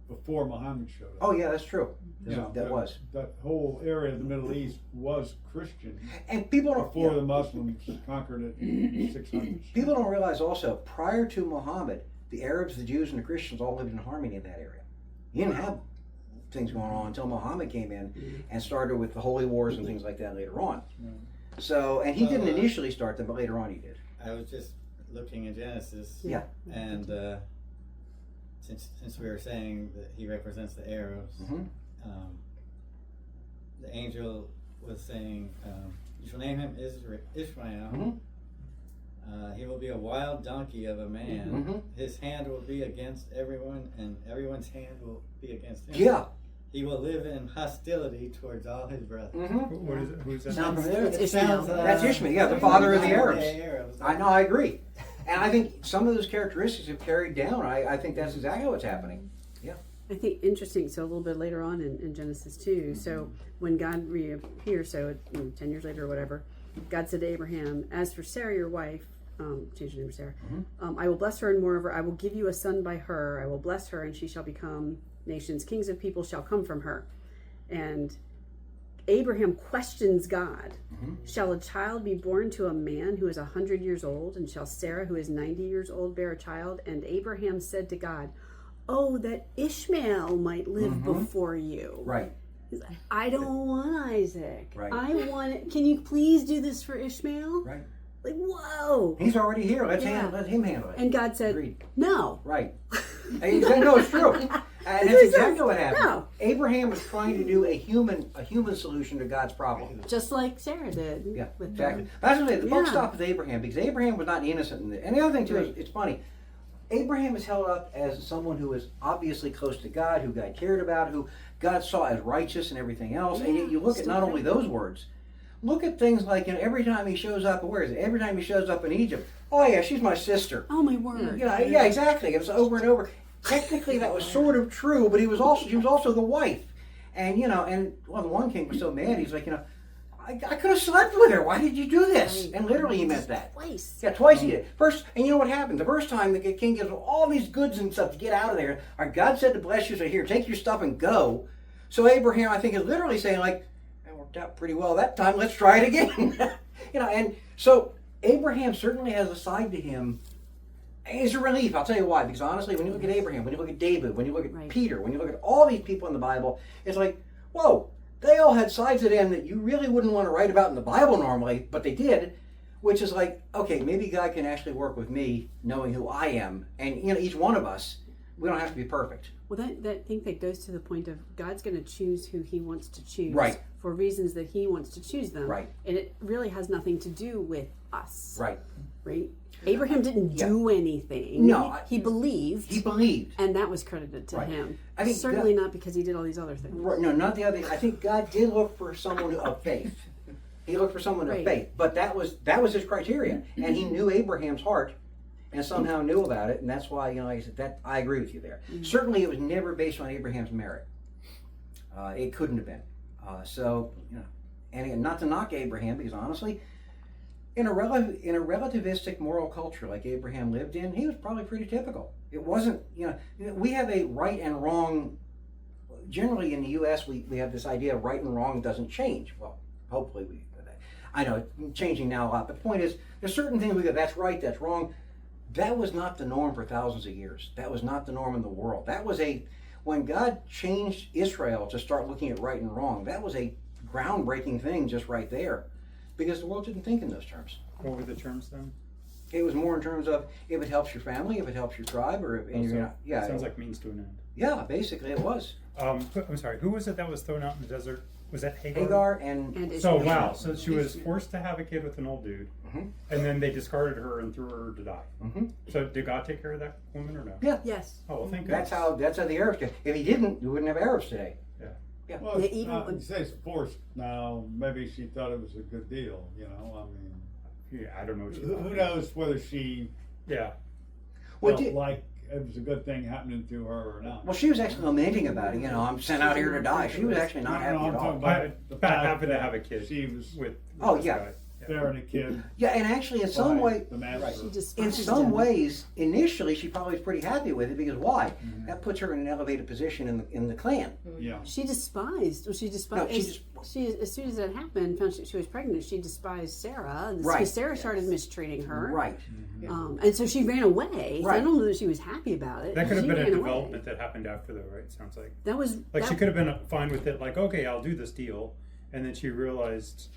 before Muhammad showed up. Oh yeah, that's true. Yeah, That was. That whole area of the Middle East was Christian And people don't, before the Muslims conquered it in the 600s. people don't realize also, prior to Muhammad, the Arabs, the Jews, and the Christians all lived in harmony in that area. You didn't have things going on until Muhammad came in and started with the holy wars and things like that later on. So, and he didn't initially start them, but later on he did. I was just looking in Genesis. Yeah. And since we were saying that he represents the Arabs, Mhm. the angel was saying, "You shall name him Ishmael. Mhm. He will be a wild donkey of a man. Mhm. His hand will be against everyone, and everyone's hand will be against him. Yeah. He will live in hostility towards all his brothers." Mm-hmm. What is it? Who's that? Sound familiar? It's It Ishmael. sounds, That's Ishmael, yeah, the father of the Arabs. Arabs. I know, I agree. And I think some of those characteristics have carried down. I think that's exactly what's happening. I think interesting. So a little bit later on in Genesis 2, so when God reappears, so 10 years later or whatever, God said to Abraham, "As for Sarah, your wife," change her name to Sarah, "I will bless her, and moreover, I will give you a son by her. I will bless her, and she shall become nations. Kings of people shall come from her." And Abraham questions God. "Shall a child be born to a man who is 100 years old? And shall Sarah, who is 90 years old, bear a child?" And Abraham said to God, "Oh, that Ishmael might live before you." Right. He's like, "I don't want Isaac. Right. I want it. Can you please do this for Ishmael?" Right. Like, whoa. He's already here. Let him handle it. And God said, Agreed. "No." Right. And he said, no, it's true. And that's exactly what happened. No. Abraham was trying to do a human solution to God's problem. Just like Sarah did. Yeah, with exactly. That's what I'm saying. The book Yeah. stopped with Abraham because Abraham was not innocent in it. And the other thing too is, it's funny. Abraham is held up as someone who is obviously close to God, who God cared about, who God saw as righteous and everything else. And yet you look at not only those words, look at things like, every time he shows up, where is it? Every time he shows up in Egypt, oh yeah, she's my sister. Oh my word. Yeah, exactly. It was over and over. Technically, that was sort of true, but she was also the wife. And the one king was so mad. He's like, I could have slept with her. Why did you do this? Right. And literally he meant that. Twice. Yeah, twice he did. First, and you know what happened? The first time the king gives him all these goods and stuff to get out of there. Our God said to bless you, so here, take your stuff and go. So Abraham, I think, is literally saying like, that worked out pretty well that time. Let's try it again. You know, and so Abraham certainly has a side to him. It's a relief. I'll tell you why. Because honestly, when you look at Abraham, when you look at David, when you look at Right. Peter, when you look at all these people in the Bible, it's like, whoa, they all had sides of them that you really wouldn't want to write about in the Bible normally, but they did, which is like, okay, maybe God can actually work with me knowing who I am. And, you know, each one of us, we don't have to be perfect. Well, I think that goes to the point of God's going to choose who He wants to choose, Right. for reasons that He wants to choose them, Right. And it really has nothing to do with us, Right. Right? Abraham didn't Yeah. do anything. No, he believed, He believed. and that was credited to Right. him. I think Certainly not because he did all these other things. Right, no, not the other. I think God did look for someone of faith. He looked for someone Right. of faith, but that was his criteria, and he knew Abraham's heart, and somehow knew about it, and that's why, you know, like I said, that I agree with you there. Certainly, it was never based on Abraham's merit. It couldn't have been. So, you know, and again, not to knock Abraham, because honestly, in a relativistic moral culture like Abraham lived in, he was probably pretty typical. It wasn't, you know, we have a right and wrong. Generally in the U.S., we have this idea of right and wrong doesn't change. Well, hopefully I know it's changing now a lot, but the point is, there's certain things we go, that's right, that's wrong. That was not the norm for thousands of years. That was not the norm in the world. When God changed Israel to start looking at right and wrong, that was a groundbreaking thing just right there, because the world didn't think in those terms. What were the terms then? It was more in terms of if it helps your family, if it helps your tribe, or if you're not. Yeah, Sounds like means to an end. Yeah, basically it was. I'm sorry, who was it that was thrown out in the desert? Was that Hagar? Hagar and And So Ishmael. wow, so she was forced to have a kid with an old dude, Mhm. and then they discarded her and threw her to die. Mhm. So did God take care of that woman or no? Yeah. Yes. Oh well, thank That's goodness. how the Arabs did. If he didn't, you wouldn't have Arabs today. Well, Yeah, even it's when- it says forced now. Maybe she thought it was a good deal. You know, I mean, Yeah, I don't know what she who thought. knows whether she Yeah. Well, felt like it was a good thing happening to her or not. Well, she was actually lamenting about it. You know, I'm sent out here to die. She was actually not happy I'm at all. talking about the But fact happened to that have a kid She was with Oh, this yeah. guy. bearing a kid. Yeah, and actually, in some by way, the master. She despised in some him. ways, initially, she probably was pretty happy with it because why? That puts her in an elevated position in the clan. Yeah. She despised. Well, she despised. No, she as soon as that happened, found she was pregnant. She despised Sarah, and Right. Sarah started mistreating her. Right. And so she ran away. So I Right. don't know that she was happy about it. That could have She been a ran away. development that happened after though, right? Sounds like. That was Like that, she could have been fine with it, like, okay, I'll do this deal. And then she realized,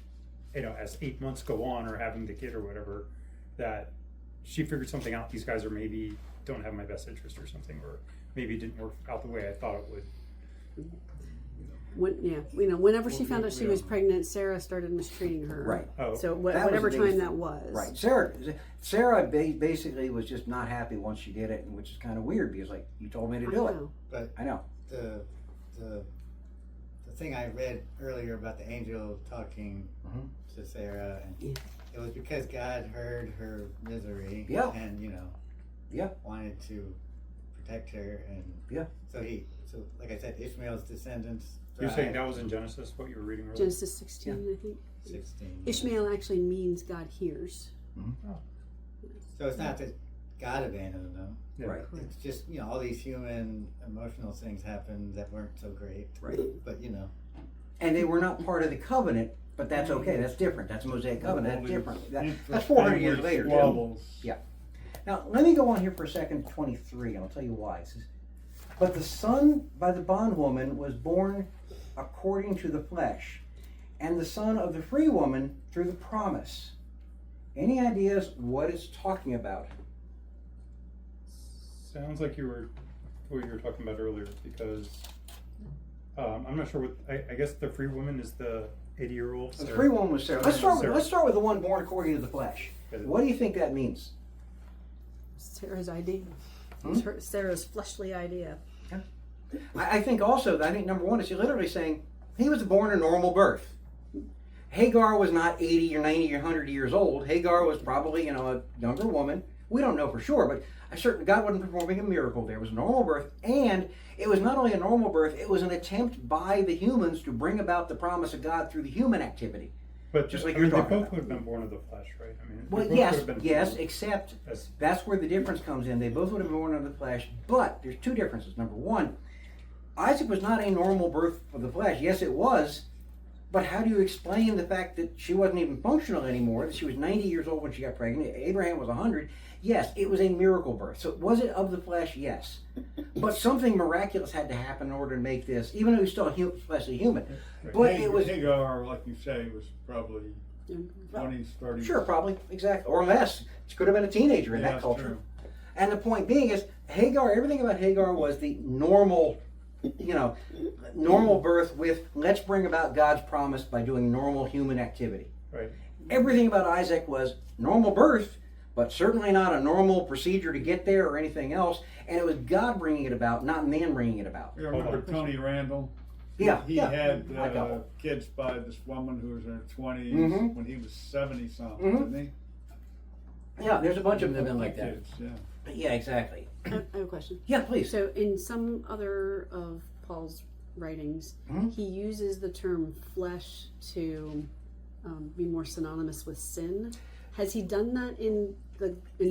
you know, as 8 months go on or having the kid or whatever, that she figured something out. These guys are maybe don't have my best interest or something, or maybe it didn't work out the way I thought it would. whenever she found out she was pregnant, Sarah started mistreating her. Right. Oh, So That was whatever the time biggest that thing. was. Right. Sarah basically was just not happy once she did it, which is kind of weird because, like, you told me to I do it. know. But I know. the thing I read earlier about the angel talking Mhm. to Sarah, and Yeah. it was because God heard her misery, Yeah. and Yeah. wanted to protect her, and Yeah. so like I said, Ishmael's descendants. You're saying thrive. that was in Genesis, what you were reading earlier? Genesis 16, I think. 16. Ishmael actually means God hears. So it's not that God abandoned them. Yeah. Right. It's just all these human emotional things happened that weren't so great. Right. But And they were not part of the covenant, but that's okay. That's different. That's Mosaic covenant. That's All these different. That's interest 400 years family later. too. squabbles. Yeah. Now, let me go on here for a second, 23, and I'll tell you why. It says, but the son by the bondwoman was born according to the flesh, and the son of the free woman through the promise. Any ideas what it's talking about? Sounds like what you were talking about earlier, because I'm not sure what, I guess the free woman is the 80-year-old. The free woman was Sarah. Let's start with the one born according to the flesh. What do you think that means? Sarah's idea. Hmm? It's Sarah's fleshly idea. I think also, I think number one is you're literally saying he was born a normal birth. Hagar was not 80 or 90 or 100 years old. Hagar was probably, a younger woman. We don't know for sure, but God wasn't performing a miracle there. It was a normal birth, and it was not only a normal birth, it was an attempt by the humans to bring about the promise of God through the human activity. But just like I you're mean, they talking both about. would have been born of the flesh, right? I mean, Well, they both yes, would have been yes, born except as- that's where the difference comes in. They both would have been born of the flesh, but there's two differences. Number one, Isaac was not a normal birth of the flesh. Yes, it was, but how do you explain the fact that she wasn't even functional anymore, that she was 90 years old when she got pregnant? Abraham was 100. Yes, it was a miracle birth. So was it of the flesh? Yes. But something miraculous had to happen in order to make this, even though he was still a fleshly human. But it was... Hagar, like you say, was probably Yeah. 20s, 30s. Sure, probably, exactly. Or less. She could have been a teenager in Yeah, that that's culture. true. And the point being is, Hagar, everything about Hagar was the normal, normal birth with, let's bring about God's promise by doing normal human activity. Right. Everything about Isaac was normal birth, but certainly not a normal procedure to get there or anything else. And it was God bringing it about, not man bringing it about. You remember Tony Randall? Yeah, He yeah. had I know. kids by this woman who was in her 20s Mhm. when he was 70-something, Mhm. didn't he? Yeah, there's a bunch of them that have been like that. Kids, yeah. Yeah, exactly. I have a question. Yeah, please. So in some other of Paul's writings, Mhm. he uses the term flesh to be more synonymous with sin. Has he done that in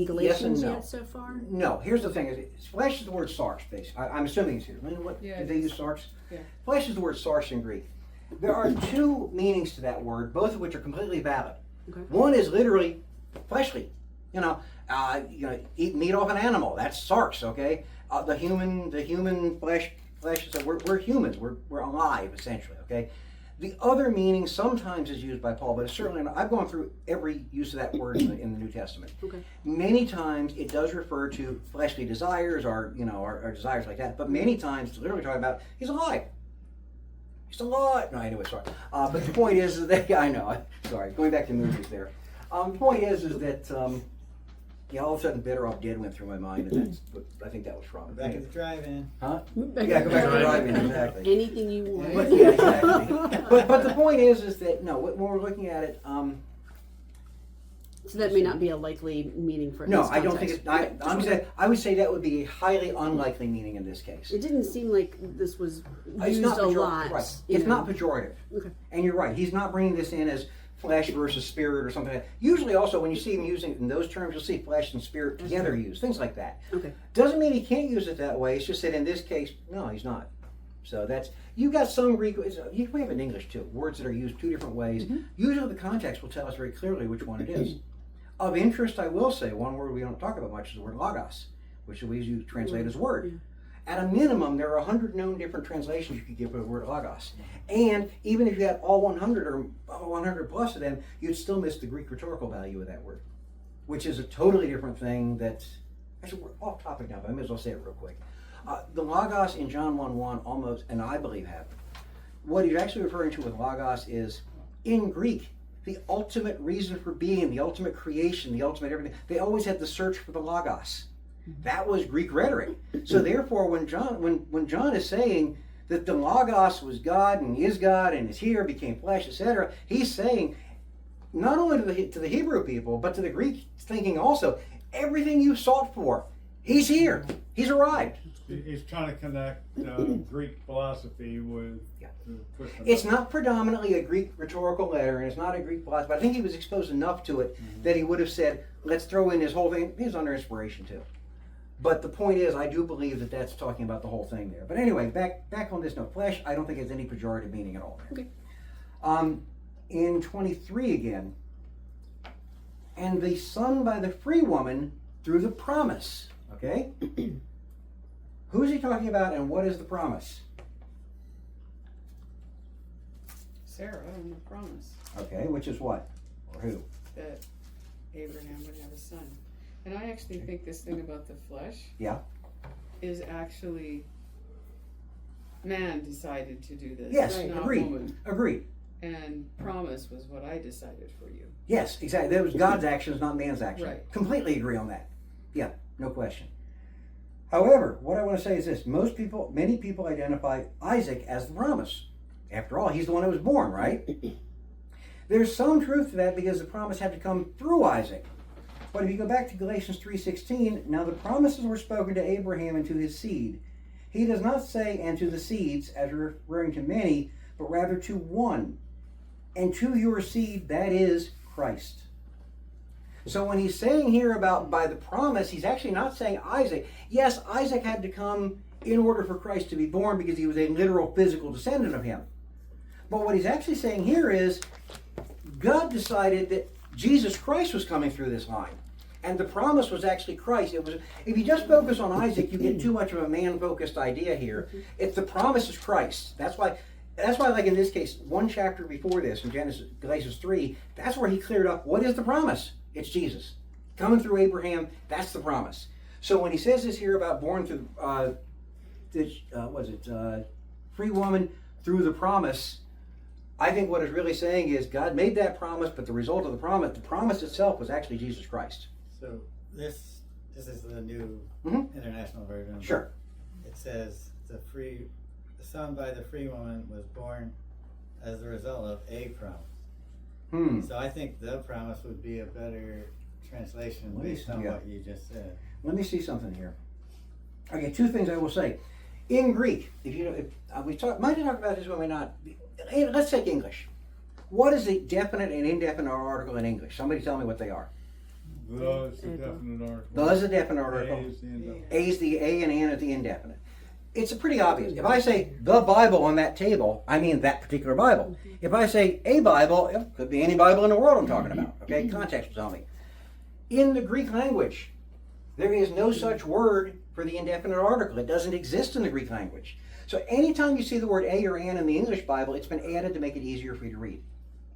Galatians no. yet so far? No, here's the thing: flesh is the word sarx. Basically, I'm assuming it's here. I mean, what Yeah, did it they is. use sarx? Yeah. Flesh is the word sarx in Greek. There are two meanings to that word, both of which are completely valid. Okay. One is literally fleshly. Eat meat off an animal. That's sarx. Okay. The human flesh is we're humans. We're alive essentially. Okay. The other meaning sometimes is used by Paul, but it's certainly not. I've gone through every use of that word in the New Testament. Okay. Many times it does refer to fleshly desires or our desires like that, but many times it's literally talking about he's alive. He's alive. No, anyway, sorry. But the point is that I know. Sorry, going back to movies there. The point is that all of a sudden Better Off Dead went through my mind, and that's what I think that was from. Back at the drive-in. Huh? Back Yeah, at go the back to the drive-in. drive-in, exactly. Anything you want. But yeah, exactly. but the point is that no, when we're looking at it, So that may not be a likely meaning for no, this I don't think context. it's. I would say that would be a highly unlikely meaning in this case. It didn't seem like this was It's used not a pejor- lot. Right. you It's know. not pejorative. Okay. And you're right. He's not bringing this in as flesh versus spirit or something like that. Usually, also when you see him using it in those terms, you'll see flesh and spirit together used, things like that. Okay. Doesn't mean he can't use it that way. It's just that in this case, no, he's not. So you got some Greek. We have in English too words that are used two different ways. Mm-hmm. Usually, the context will tell us very clearly which one it is. Of interest, I will say one word we don't talk about much is the word logos, which we usually translate as word. At a minimum, there are 100 known different translations you could give for the word logos. And even if you had all 100 or 100 plus of them, you'd still miss the Greek rhetorical value of that word, which is a totally different thing actually, we're off topic now, but I may as well say it real quick. The logos in John 1:1 almost, and I believe have, what he's actually referring to with logos is, in Greek, the ultimate reason for being, the ultimate creation, the ultimate everything. They always had the search for the logos. That was Greek rhetoric. So therefore, when John is saying that the logos was God and is here, became flesh, etc., he's saying not only to the Hebrew people, but to the Greek thinking also, everything you sought for, he's here. He's arrived. He's trying to connect Greek philosophy with the Christian. It's not predominantly a Greek rhetorical letter, and it's not a Greek philosophy, but I think he was exposed enough to it that he would have said, let's throw in his whole thing. He was under inspiration too. But the point is, I do believe that that's talking about the whole thing there. But anyway, back on this note, flesh, I don't think has any pejorative meaning at all there. Okay. In 23 again, and the son by the free woman through the promise. Okay? Who's he talking about, and what is the promise? Sarah and the promise Okay, which is what? Or who? that Abraham would have a son. And I actually think this thing about the flesh Yeah. is actually man decided to do this. Yes, not agreed. woman. Agreed. And promise was what I decided for you. Yes, exactly. That was God's actions, not man's actions. Right. Completely agree on that. Yeah, no question. However, what I want to say is this. Many people identify Isaac as the promise. After all, he's the one that was born, right? There's some truth to that because the promise had to come through Isaac. But if you go back to Galatians 3:16, now the promises were spoken to Abraham and to his seed. He does not say, and to the seeds, as referring to many, but rather to one, and to your seed, that is Christ. So when he's saying here about by the promise, he's actually not saying Isaac. Yes, Isaac had to come in order for Christ to be born because he was a literal physical descendant of him. But what he's actually saying here is God decided that Jesus Christ was coming through this line. And the promise was actually Christ. It was, if you just focus on Isaac, you get too much of a man-focused idea here. If the promise is Christ, that's why, like in this case, one chapter before this, in Galatians 3, that's where he cleared up what is the promise. It's Jesus. Coming through Abraham, that's the promise. So when he says this here about born through, free woman through the promise, I think what it's really saying is God made that promise, but the result of the promise itself was actually Jesus Christ. So this is the new international version. Sure. It says the son by the free woman was born as a result of a promise. So I think the promise would be a better translation based on what you just said. Let me see something here. Okay, two things I will say. In Greek, we might talk about this when we're not. Let's take English. What is a definite and indefinite article in English? Somebody tell me what they are. The is the definite article. The is the definite article. A is the indefinite. A is the A and N is the indefinite. It's pretty obvious. If I say the Bible on that table, I mean that particular Bible. If I say a Bible, it could be any Bible in the world I'm talking about. Okay, context will tell me. In the Greek language, there is no such word for the indefinite article. It doesn't exist in the Greek language. So anytime you see the word a or an in the English Bible, it's been added to make it easier for you to read.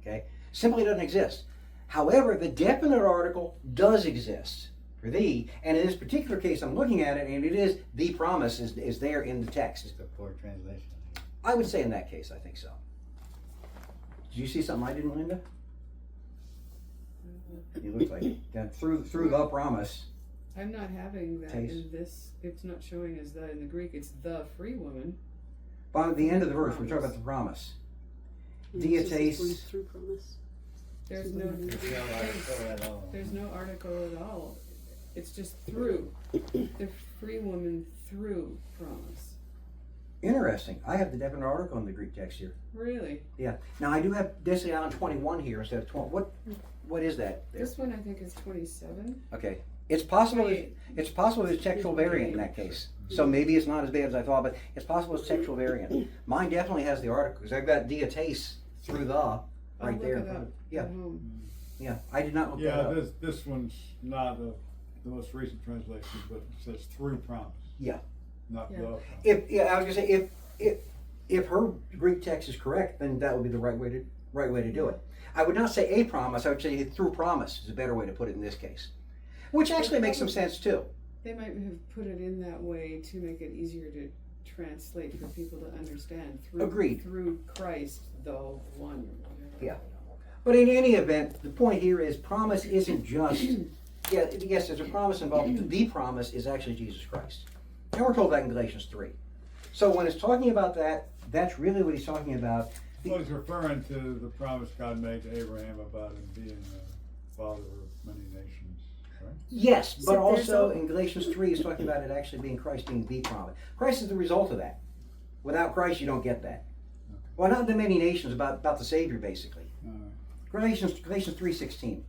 Okay, simply doesn't exist. However, the definite article does exist for thee, and in this particular case, I'm looking at it, and it is the promise is there in the text. It's a poor translation. I would say in that case, I think so. Did you see something I didn't, Linda? You look like through the promise. I'm not having that Taste. in this. It's not showing as that in the Greek. It's the free woman. By the end of the verse, we're talking about the promise. Diates. Through promise. There's no article at all. There's no article at all. It's just through. The free woman through promise. Interesting. I have the definite article in the Greek text here. Really? Yeah. Now I do have this on 21 here instead of 12. What is that? There? This one I think is 27. Okay. It's possible. It's possible there's textual variant in that case. So maybe it's not as bad as I thought, but it's possible it's textual variant. Mine definitely has the article because I've got diates through the right there. Look it up Yeah. at home. Yeah. I did not look that up. This one's not the most recent translation, but it says through promise. Yeah. Not Yeah. the promise. I was gonna say if her Greek text is correct, then that would be the right way to do it. I would not say a promise. I would say through promise is a better way to put it in this case, which actually makes some sense too. They might have put it in that way to make it easier to translate for people to understand. Through, Agreed. Through Christ, the one. Yeah. But in any event, the point here is promise isn't just, yes, there's a promise involved. The promise is actually Jesus Christ. And we're told that in Galatians 3. So when it's talking about that, that's really what he's talking about. Well, he's referring to the promise God made to Abraham about him being the father of many nations, right? Yes, but So also in Galatians 3, he's talking about it actually being Christ being the promise. Christ is the result of that. Without Christ, you don't get that. Well, not the many nations, about the Savior, basically. Galatians 3:16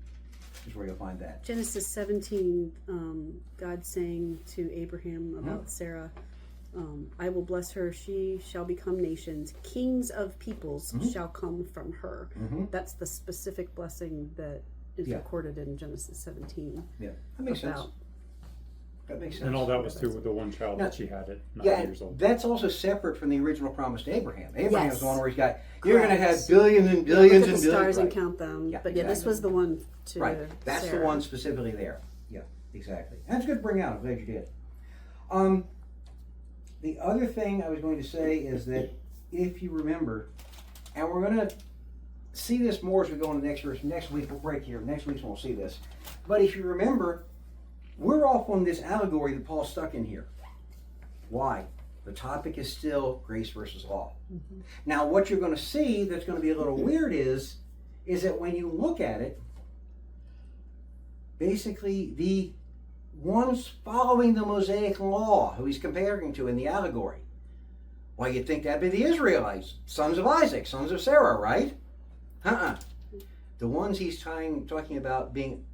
is where you'll find that. Genesis 17, God saying to Abraham about Sarah, I will bless her, she shall become nations, kings of peoples shall come from her. That's the specific blessing that is recorded in Genesis 17. Yeah, that makes sense. That makes sense. And all that was through the one child that she had at 9 years old. That's also separate from the original promise to Abraham. Abraham was the one where he's got, Correct. you're going to have billions and Look billions at and the billions. stars and Right. count them. Yeah, But this exactly. was the one to Right, that's Sarah. the one specifically there. Yeah, exactly. That's good to bring out. I'm glad you did. The other thing I was going to say is that if you remember, and we're going to see this more as we go into next verse. Next week we'll break here. Next week we'll see this. But if you remember, we're off on this allegory that Paul's stuck in here. Why? The topic is still grace versus law. Now, what you're going to see that's going to be a little weird is that when you look at it, basically the ones following the Mosaic law, who he's comparing to in the allegory, well, you'd think that'd be the Israelites, sons of Isaac, sons of Sarah, right? The ones he's talking about being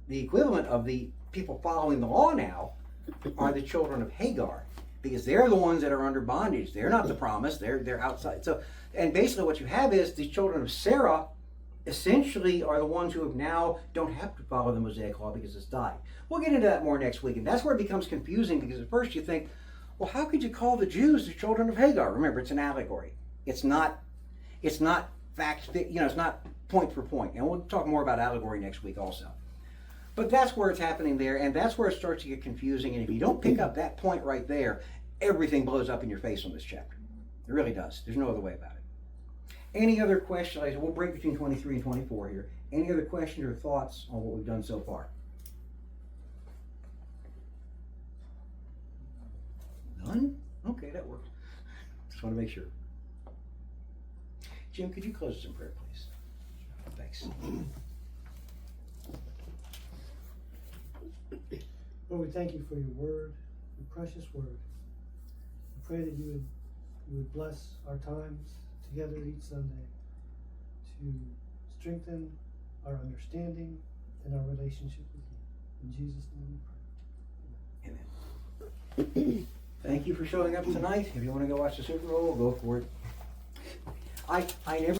the equivalent of the people following the law now are the children of Hagar, because they're the ones that are under bondage. They're not the promise. They're outside. So, and basically what you have is the children of Sarah essentially are the ones who have now don't have to follow the Mosaic law because it's died. We'll get into that more next week, and that's where it becomes confusing, because at first you think, well, how could you call the Jews the children of Hagar? Remember, it's an allegory. It's not fact. It's not point for point, and we'll talk more about allegory next week also. But that's where it's happening there, and that's where it starts to get confusing. And if you don't pick up that point right there, everything blows up in your face on this chapter. It really does. There's no other way about it. Any other questions? Like I said, we'll break between 23 and 24 here. Any other questions or thoughts on what we've done so far? None? Okay, that works. Just want to make sure. Jim, could you close us in prayer, please? Thanks. Lord, we thank you for your word, your precious word. We pray that you would bless our times together each Sunday to strengthen our understanding and our relationship with you. In Jesus' name we pray. Amen. Thank you for showing up tonight. If you want to go watch the Super Bowl, go for it. I never